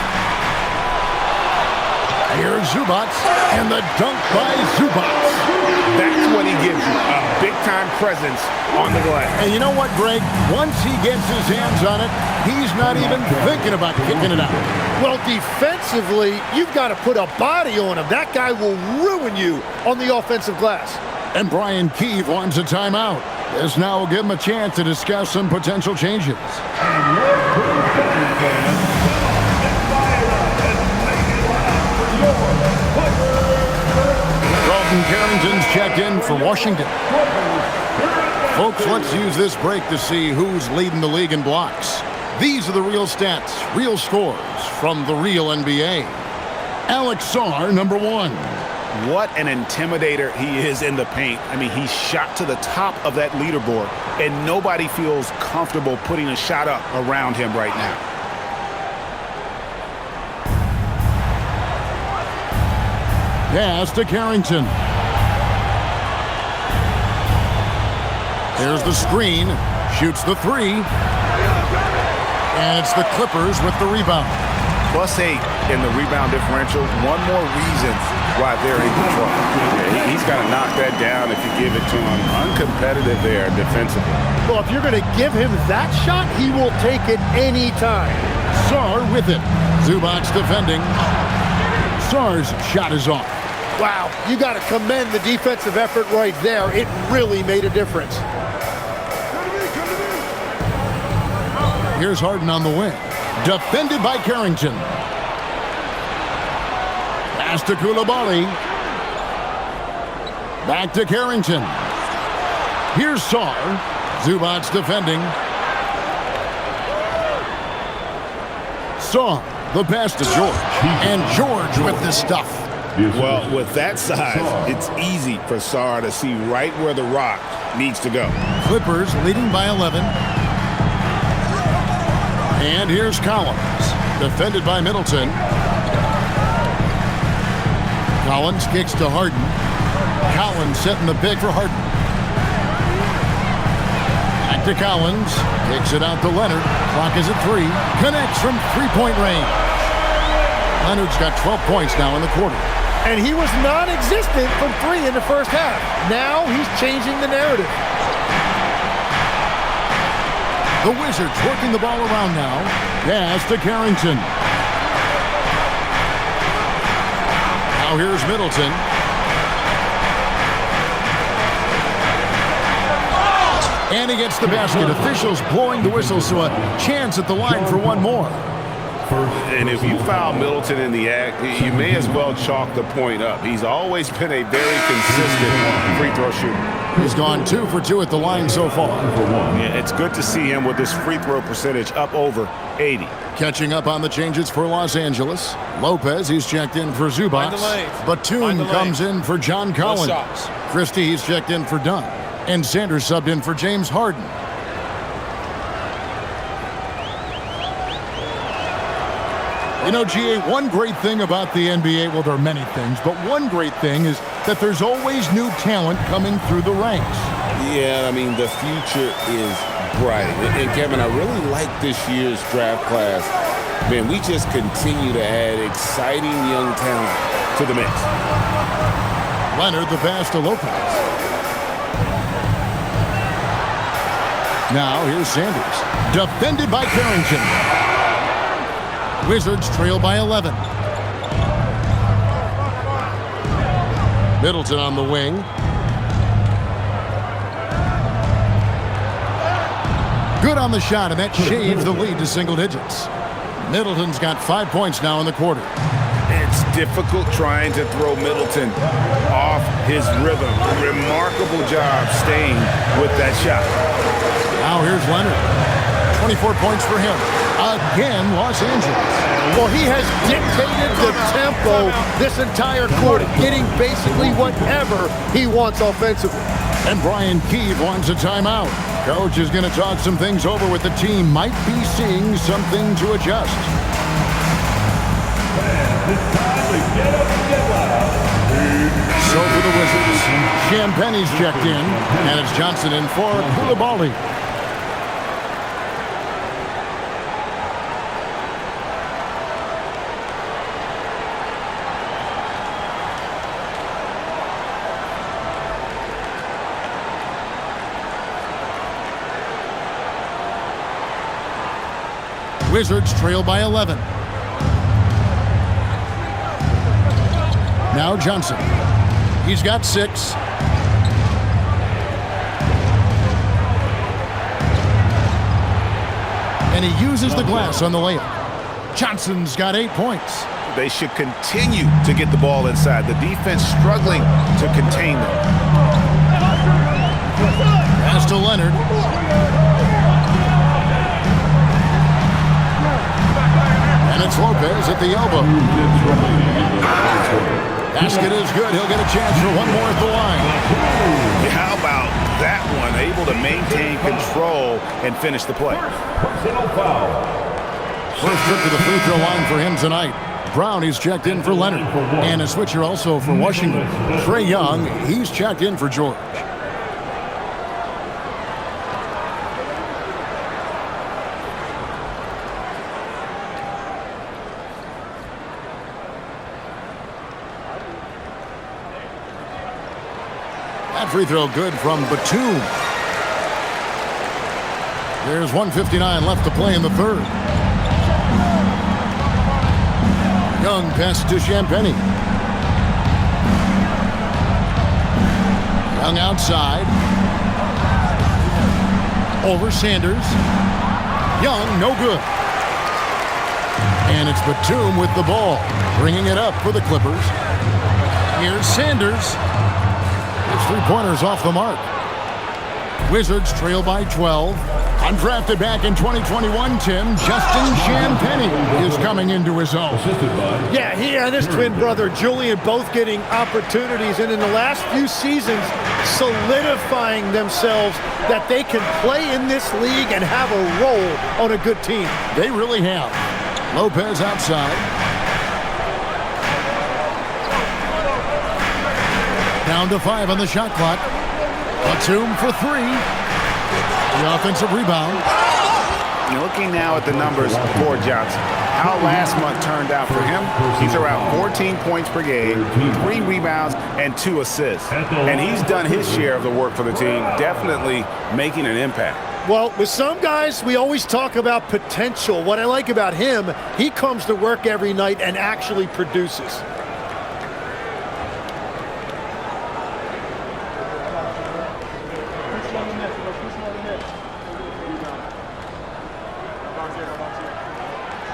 Here's Zubac, and the dunk by Zubac. That's what he gives you, a big-time presence on the glass. And you know what, Greg? Once he gets his hands on it, he's not even thinking about kicking it out. Well, defensively, you've got to put a body on him. That guy will ruin you on the offensive glass. And Brian Keefe wants a timeout. This now will give him a chance to discuss some potential changes. Dalton Carrington's checked in for Washington. Folks, let's use this break to see who's leading the league in blocks. These are the real stats, real scores from the real NBA. Alex Sarr, number 1. What an intimidator he is in the paint. I mean, he's shot to the top of that leaderboard, and nobody feels comfortable putting a shot up around him right now. Pass to Carrington. There's the screen. Shoots the 3. And it's the Clippers with the rebound. +8 in the rebound differential. One more reason why they're in control. Yeah, he's got to knock that down if you give it to him. Uncompetitive there defensively. Well, if you're going to give him that shot, he will take it any time. Sarr with it. Zubac defending. Sarr's shot is off. Wow, you got to commend the defensive effort right there. It really made a difference. Here's Harden on the wing. Defended by Carrington. Pass to Koulibaly. Back to Carrington. Here's Sarr. Zubac defending. Sarr, the pass to George. And George with the stuff. Well, with that size, it's easy for Sarr to see right where the rock needs to go. Clippers leading by 11. And here's Collins, defended by Middleton. Collins kicks to Harden. Collins setting the pick for Harden. Back to Collins. Kicks it out to Leonard. Clock is at 3. Connects from three-point range. Leonard's got 12 points now in the quarter. And he was non-existent from 3 in the first half. Now he's changing the narrative. The Wizards working the ball around now. Pass to Carrington. Now here's Middleton. And he gets the basket. Officials blowing the whistle, so a chance at the line for one more. And if you foul Middleton in the act, you may as well chalk the point up. He's always been a very consistent free throw shooter. He's gone 2 for 2 at the line so far. Yeah, it's good to see him with this free throw percentage up over 80. Catching up on the changes for Los Angeles. Lopez, he's checked in for Zubac. Batum comes in for John Collins. Christie, he's checked in for Dunn. And Sanders subbed in for James Harden. You know, GA, one great thing about the NBA, well, there are many things, but one great thing is that there's always new talent coming through the ranks. Yeah, I mean, the future is bright. And Kevin, I really like this year's draft class. Man, we just continue to add exciting young talent to the mix. Leonard, the pass to Lopez. Now here's Sanders, defended by Carrington. Wizards trail by 11. Middleton on the wing. Good on the shot, and that shaves the lead to single digits. Middleton's got 5 points now in the quarter. It's difficult trying to throw Middleton off his rhythm. Remarkable job staying with that shot. Now here's Leonard. 24 points for him. Again, Los Angeles. Well, he has dictated the tempo this entire quarter, getting basically whatever he wants offensively. And Brian Keefe wants a timeout. Coach is going to talk some things over with the team. Might be seeing something to adjust. So for the Wizards, Champagne's checked in, and it's Johnson in for Koulibaly. Wizards trail by 11. Now Johnson. He's got 6. And he uses the glass on the layup. Johnson's got 8 points. They should continue to get the ball inside. The defense struggling to contain them. Pass to Leonard. And it's Lopez at the elbow. Basket is good. He'll get a chance for one more at the line. How about that one? Able to maintain control and finish the play. First trip to the free throw line for him tonight. Brown, he's checked in for Leonard. And a switcher also for Washington. Trae Young, he's checked in for George. Free throw good from Batum. There's 1:59 left to play in the third. Young pass to Champagnie. Young outside. Over Sanders. Young, no good. And it's Batum with the ball, bringing it up for the Clippers. Here's Sanders. His three-pointers off the mark. Wizards trail by 12. Undrafted back in 2021, Tim, Justin Champagnie is coming into his own. Yeah, he and his twin brother Julian both getting opportunities, and in the last few seasons solidifying themselves that they can play in this league and have a role on a good team. They really have. Lopez outside. Down to 5 on the shot clock. Batum for 3. The offensive rebound. Looking now at the numbers for Johnson, how last month turned out for him, he's around 14 points per game, 3 rebounds, and 2 assists. And he's done his share of the work for the team, definitely making an impact. Well, with some guys, we always talk about potential. What I like about him, he comes to work every night and actually produces.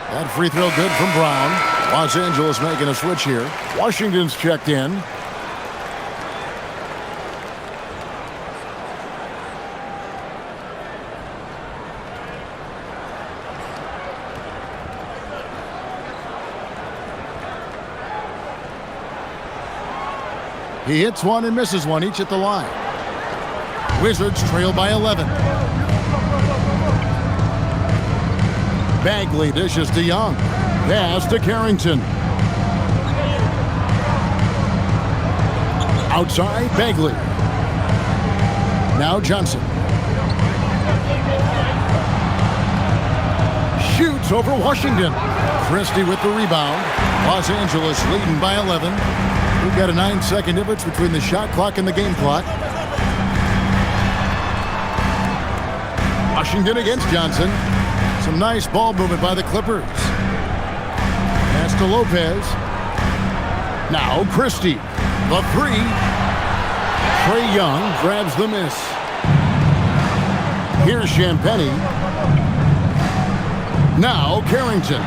That free throw good from Brown. Los Angeles making a switch here. Washington's checked in. He hits one and misses one, each at the line. Wizards trail by 11. Bagley dishes to Young. Pass to Carrington. Outside, Bagley. Now Johnson. Shoots over Washington. Christie with the rebound. Los Angeles leading by 11. We've got a 9-second difference between the shot clock and the game clock. Washington against Johnson. Some nice ball movement by the Clippers. Pass to Lopez. Now Christie. The 3. Trae Young grabs the miss. Here's Champagnie. Now Carrington.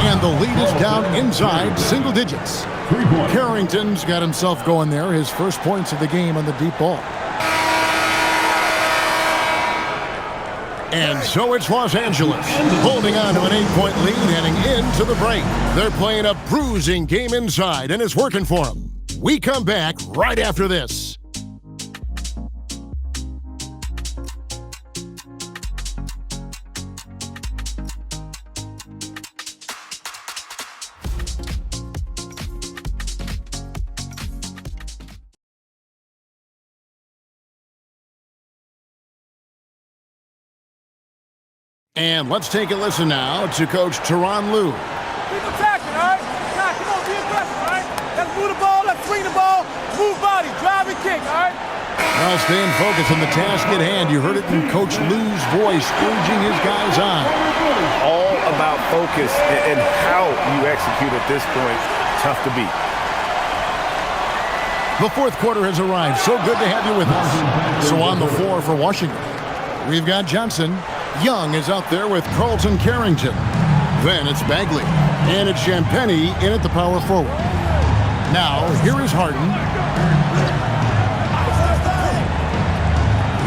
And the lead is down inside single digits. Carrington's got himself going there. His first points of the game on the deep ball. And so it's Los Angeles holding on to an 8-point lead heading into the break. They're playing a bruising game inside, and it's working for them. We come back right after this. And let's take a listen now to Coach Tyronn Lue. Keep attacking, all right? Now, come on, be aggressive, all right? Let's move the ball, let's swing the ball, move body, drive and kick, all right? Now staying focused on the task at hand. You heard it in Coach Lue's voice, urging his guys on. All about focus and how you execute at this point. Tough to beat. The fourth quarter has arrived. So good to have you with us. So on the floor for Washington, we've got Johnson. Young is out there with Carlton Carrington. Then it's Bagley. And it's Champagnie in at the power forward. Now, here is Harden.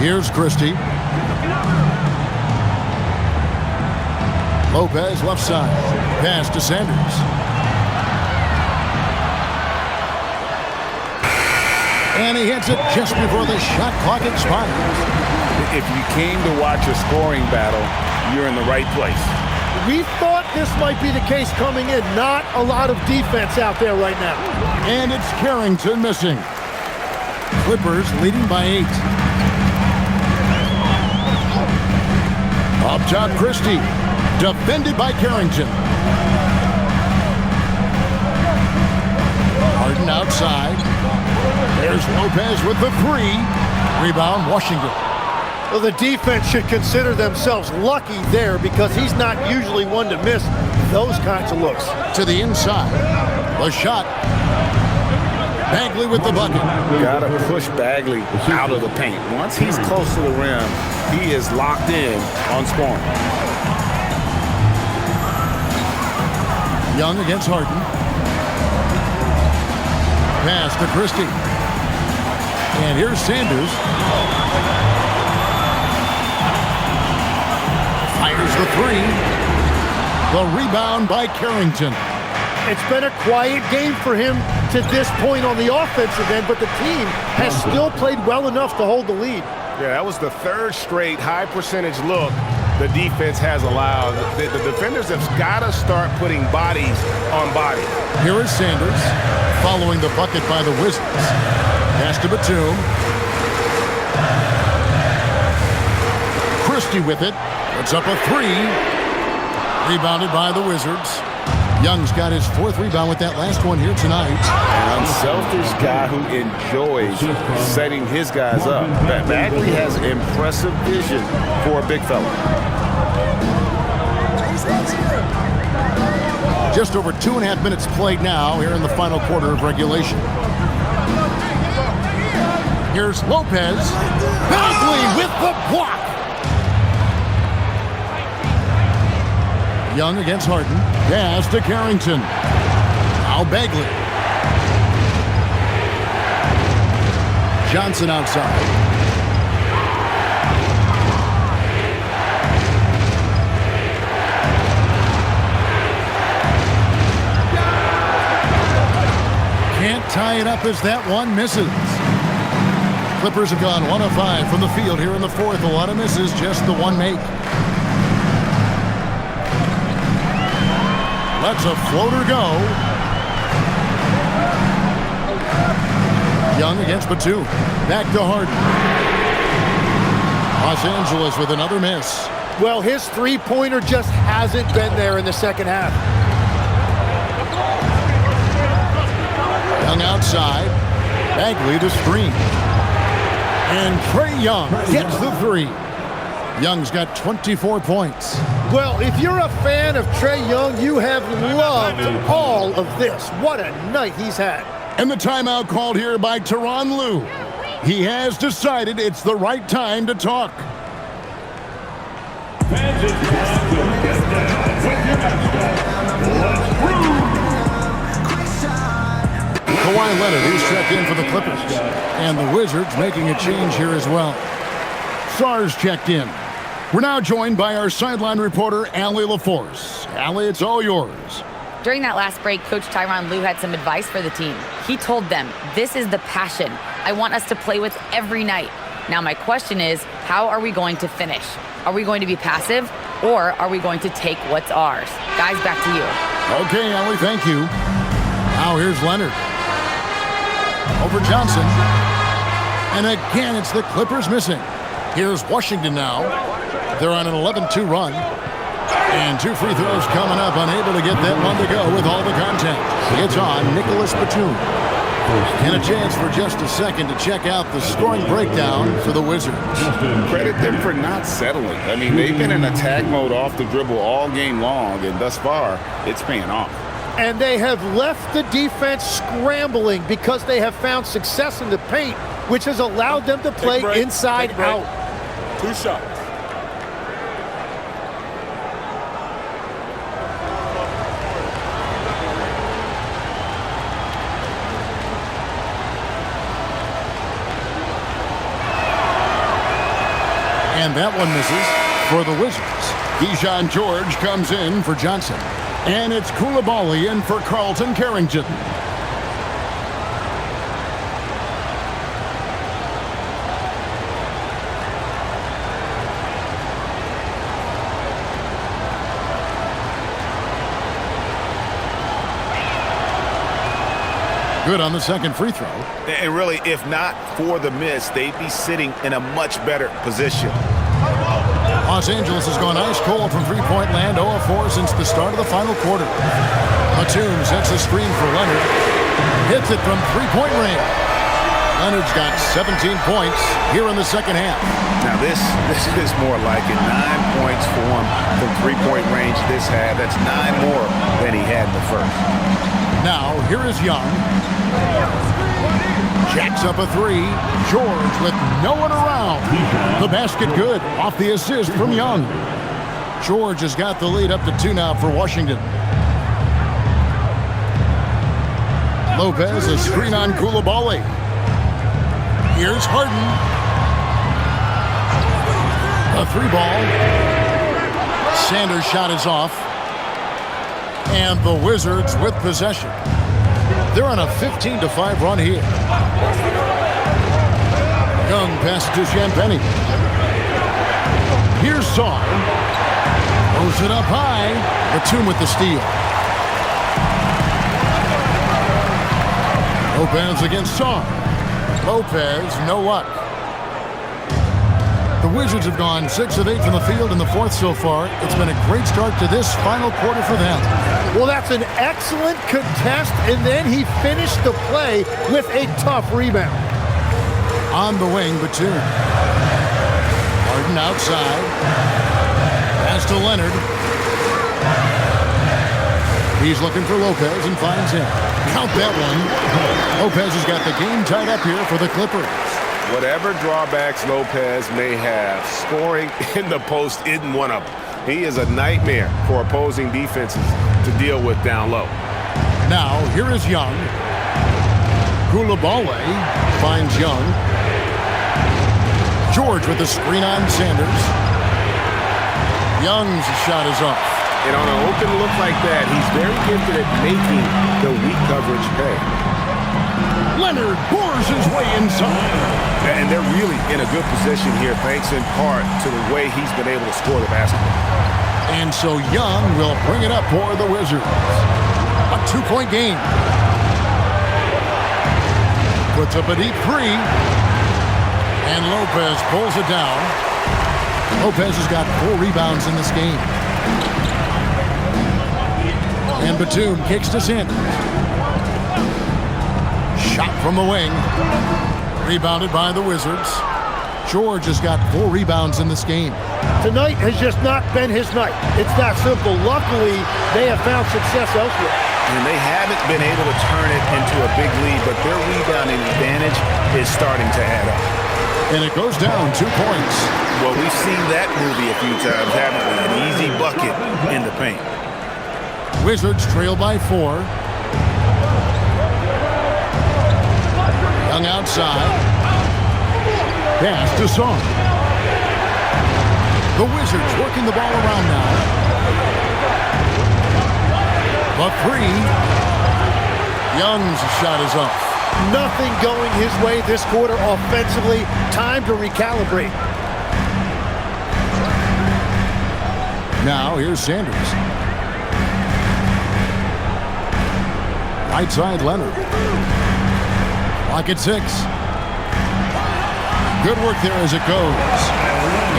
Here's Christie. Lopez left side. Pass to Sanders. And he hits it just before the shot clock expires. If you came to watch a scoring battle, you're in the right place. We thought this might be the case coming in. Not a lot of defense out there right now. And it's Carrington missing. Clippers leading by 8. Up top, Christie. Defended by Carrington. Harden outside. There's Lopez with the 3. Rebound, Washington. Well, the defense should consider themselves lucky there because he's not usually one to miss those kinds of looks. To the inside. The shot. Bagley with the bucket. Got to push Bagley out of the paint. Once he's close to the rim, he is locked in on scoring. Young against Harden. Pass to Christie. And here's Sanders. Fires the three. The rebound by Carrington. It's been a quiet game for him to this point on the offensive end, but the team has still played well enough to hold the lead. Yeah, that was the third straight high percentage look the defense has allowed. The defenders have got to start putting bodies on bodies. Here is Sanders following the bucket by the Wizards. Pass to Batum. Christie with it. Puts up a three. Rebounded by the Wizards. Young's got his fourth rebound with that last one here tonight. An unselfish guy who enjoys setting his guys up. Bagley has impressive vision for a big fella. Just over 2.5 minutes played now here in the final quarter of regulation. Here's Lopez. Bagley with the block. Young against Harden. Pass to Carrington. Now Bagley. Johnson outside. Can't tie it up as that one misses. Clippers have gone 1 of 5 from the field here in the fourth. A lot of misses, just the one make. Lets a floater go. Young against Batum. Back to Harden. Los Angeles with another miss. Well, his three-pointer just hasn't been there in the second half. Young outside. Bagley to screen. And Trae Young gets the three. Young's got 24 points. Well, if you're a fan of Trae Young, you have loved all of this. What a night he's had. And the timeout called here by Tyronn Lue. He has decided it's the right time to talk. Kawhi Leonard, he's checked in for the Clippers. And the Wizards making a change here as well. Sarge checked in. We're now joined by our sideline reporter, Allie LaForce. Allie, it's all yours. During that last break, Coach Tyronn Lue had some advice for the team. He told them, this is the passion I want us to play with every night. Now my question is, how are we going to finish? Are we going to be passive, or are we going to take what's ours? Guys, back to you. Okay, Allie, thank you. Now here's Leonard. Over Johnson. And again, it's the Clippers missing. Here's Washington now. They're on an 11-2 run. And 2 free throws coming up, unable to get that one to go with all the contact. It's on Nicholas Batum. And a chance for just a second to check out the scoring breakdown for the Wizards. Credit them for not settling. I mean, they've been in attack mode off the dribble all game long, and thus far, it's paying off. And they have left the defense scrambling because they have found success in the paint, which has allowed them to play inside out. 2 shots. And that one misses for the Wizards. Keyshawn George comes in for Johnson. And it's Koulibaly in for Carlton Carrington. Good on the second free throw. And really, if not for the miss, they'd be sitting in a much better position. Los Angeles has gone ice cold from three-point land, 0 of 4 since the start of the final quarter. Batum sets a screen for Leonard. Hits it from three-point range. Leonard's got 17 points here in the second half. Now this is more like it. 9 points for him from three-point range this half. That's 9 more than he had in the first. Now, here is Young. Jacks up a three. George with no one around. The basket good off the assist from Young. George has got the lead up to 2 now for Washington. Lopez, a screen on Koulibaly. Here's Harden. A 3 ball. Sanders' shot is off. And the Wizards with possession. They're on a 15-5 run here. Young passes to Champagnie. Here's Sarr. Throws it up high. Batum with the steal. Lopez against Sarr. Lopez, no luck. The Wizards have gone 6 of 8 from the field in the fourth so far. It's been a great start to this final quarter for them. Well, that's an excellent contest, and then he finished the play with a tough rebound. On the wing, Batum. Harden outside. Pass to Leonard. He's looking for Lopez and finds him. Count that one. Lopez has got the game tied up here for the Clippers. Whatever drawbacks Lopez may have, scoring in the post isn't one of them. He is a nightmare for opposing defenses to deal with down low. Now, here is Young. Koulibaly finds Young. George with the screen on Sanders. Young's shot is off. And on an open look like that, he's very gifted at making the weak coverage pay. Leonard bores his way inside. And they're really in a good position here, thanks in part to the way he's been able to score the basketball. And so Young will bring it up for the Wizards. A 2-point game. Puts up a deep three. And Lopez pulls it down. Lopez has got 4 rebounds in this game. And Batum kicks to Sanders. Shot from the wing. Rebounded by the Wizards. George has got 4 rebounds in this game. Tonight has just not been his night. It's that simple. Luckily, they have found success elsewhere. And they haven't been able to turn it into a big lead, but their rebounding advantage is starting to add up. And it goes down 2 points. Well, we've seen that movie a few times, haven't we? An easy bucket in the paint. Wizards trail by 4. Young outside. Pass to Sarr. The Wizards working the ball around now. The 3. Young's shot is off. Nothing going his way this quarter offensively. Time to recalibrate. Now here's Sanders. Right side Leonard. Clock at 6. Good work there as it goes.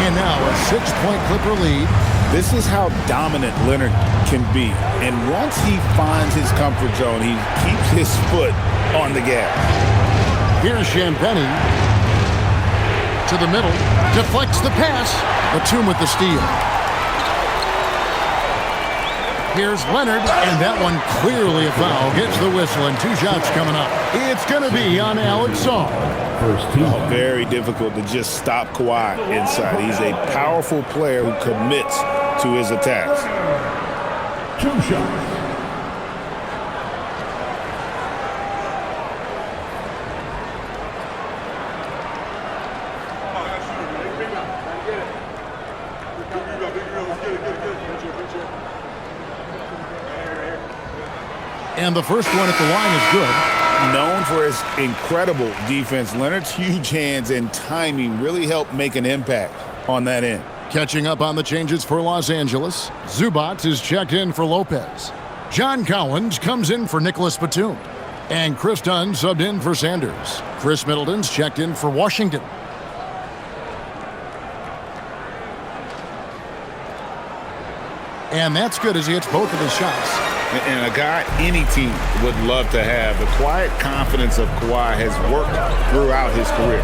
And now a 6-point Clipper lead. This is how dominant Leonard can be. And once he finds his comfort zone, he keeps his foot on the gas. Here's Champagnie. To the middle. Deflects the pass. Batum with the steal. Here's Leonard, and that one clearly a foul. Gets the whistle, and 2 shots coming up. It's going to be on Alex Sarr. Very difficult to just stop Kawhi inside. He's a powerful player who commits to his attacks. 2 shots. And the first one at the line is good. Known for his incredible defense, Leonard's huge hands and timing really help make an impact on that end. Catching up on the changes for Los Angeles, Zubac is checked in for Lopez. John Collins comes in for Nicholas Batum. And Chris Dunn subbed in for Sanders. Chris Middleton's checked in for Washington. And that's good as he hits both of his shots. And a guy any team would love to have. The quiet confidence of Kawhi has worked throughout his career.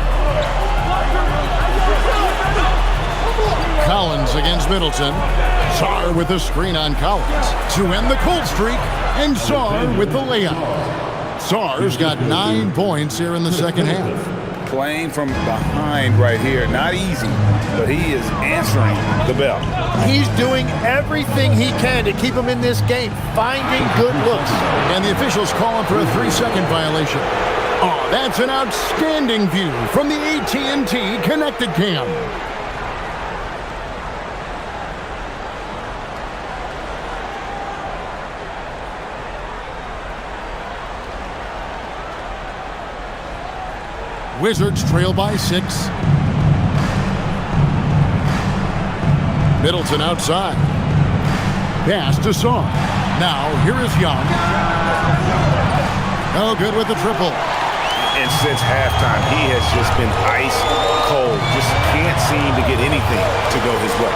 Collins against Middleton. Sarr with the screen on Collins to end the cold streak, and Sarr with the layup. Sarr's got 9 points here in the second half. Playing from behind right here, not easy, but he is answering the bell. He's doing everything he can to keep him in this game, finding good looks. And the officials call him for a 3-second violation. Oh, that's an outstanding view from the AT&T Connected Cam. Wizards trail by 6. Middleton outside. Pass to Saw. Now, here is Young. No good with the triple. And since halftime, he has just been ice cold. Just can't seem to get anything to go his way.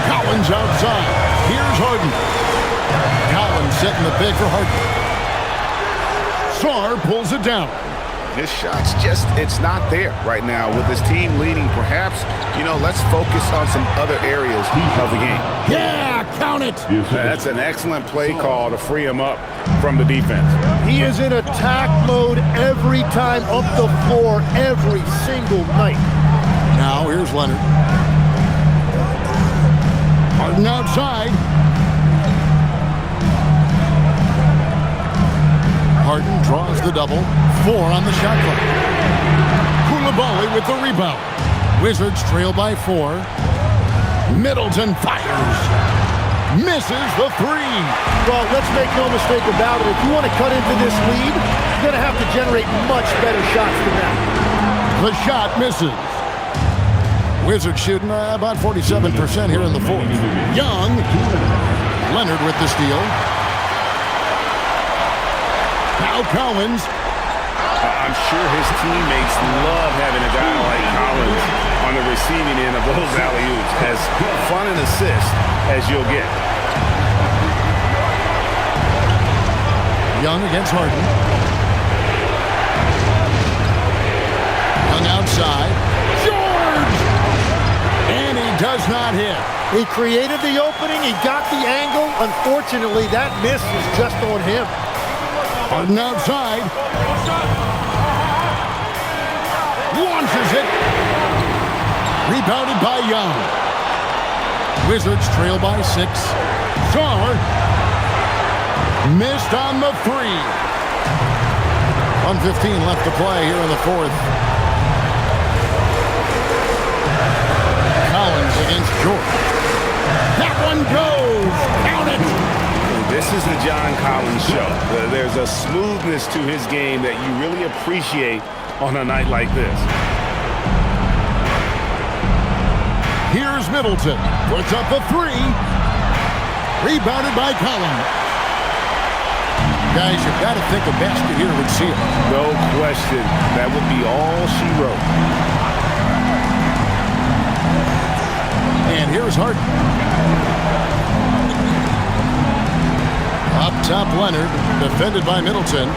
Collins outside. Here's Harden. Collins setting the big for Harden. Sarr pulls it down. His shot's just, it's not there right now. With his team leading, perhaps, let's focus on some other areas of the game. Yeah, count it. That's an excellent play call to free him up from the defense. He is in attack mode every time up the floor, every single night. Now here's Leonard. Harden outside. Harden draws the double. 4 on the shot clock. Koulibaly with the rebound. Wizards trail by 4. Middleton fires. Misses the 3. Well, let's make no mistake about it. If you want to cut into this lead, you're going to have to generate much better shots than that. The shot misses. Wizards shooting about 47% here in the 4th. Young. Leonard with the steal. Now Collins. I'm sure his teammates love having a guy like Collins on the receiving end of those alley-oops. As fun an assist as you'll get. Young against Harden. Young outside. George! And he does not hit. He created the opening. He got the angle. Unfortunately, that miss is just on him. Harden outside. Launches it. Rebounded by Young. Wizards trail by 6. Sarr missed on the 3. 1:15 left to play here in the 4th. Collins against George. That one goes. Count it. This is the John Collins show. There's a smoothness to his game that you really appreciate on a night like this. Here's Middleton. Puts up a 3. Rebounded by Collins. Guys, you've got to think a basket here would seal it. No question. That would be all she wrote. And here's Harden. Up top, Leonard, defended by Middleton.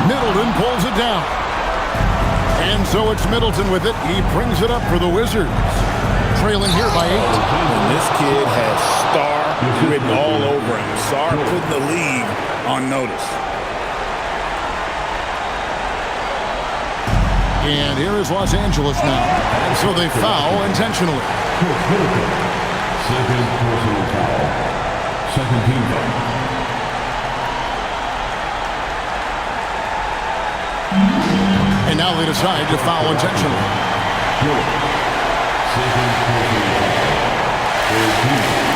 Middleton pulls it down. And so it's Middleton with it. He brings it up for the Wizards. Trailing here by 8. And this kid has star written all over him. Star putting the league on notice. And here is Los Angeles now. And so they foul intentionally. Second personal foul. Second team foul. And now they decide to foul intentionally. Second personal foul. Third team foul.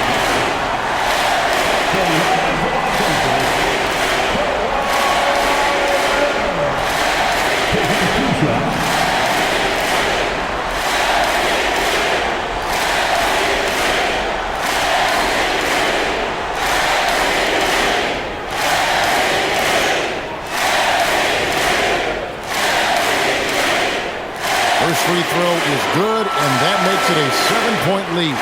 Taking 2 shots. First free throw is good, and that makes it a 7-point lead.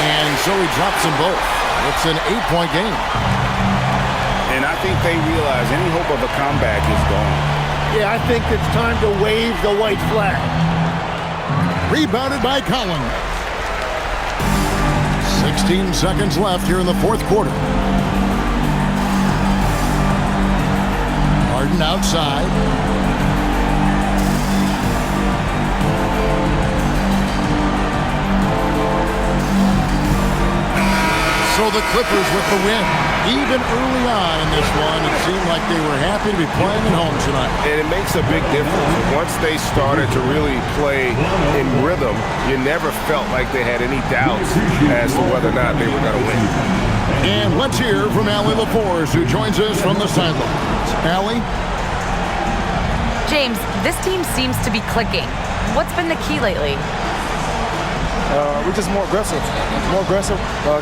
And so he drops them both. It's an 8-point game. And I think they realize any hope of a comeback is gone. Yeah, I think it's time to wave the white flag. Rebounded by Collins. 16 seconds left here in the 4th quarter. Harden outside. So the Clippers with the win. Even early on in this one, it seemed like they were happy to be playing at home tonight. And it makes a big difference. Once they started to really play in rhythm, you never felt like they had any doubts as to whether or not they were going to win. And let's hear from Allie LaForce, who joins us from the sidelines. Allie? James, this team seems to be clicking. What's been the key lately? We're just more aggressive.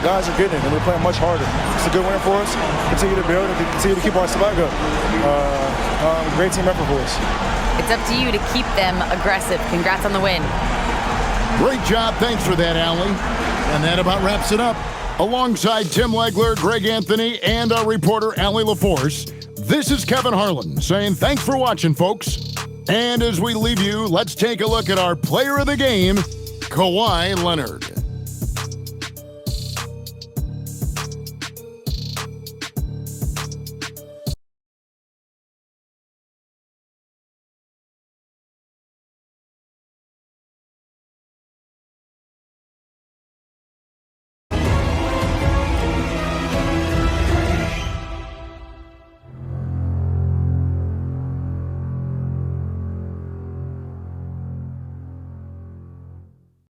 Guys are getting it, and we're playing much harder. It's a good win for us. Continue to build and continue to keep our swag up. Great team effort for us. It's up to you to keep them aggressive. Congrats on the win. Great job. Thanks for that, Allie. And that about wraps it up. Alongside Tim Legler, Greg Anthony, and our reporter, Allie LaForce, this is Kevin Harlan saying thanks for watching, folks. And as we leave you, let's take a look at our player of the game, Kawhi Leonard.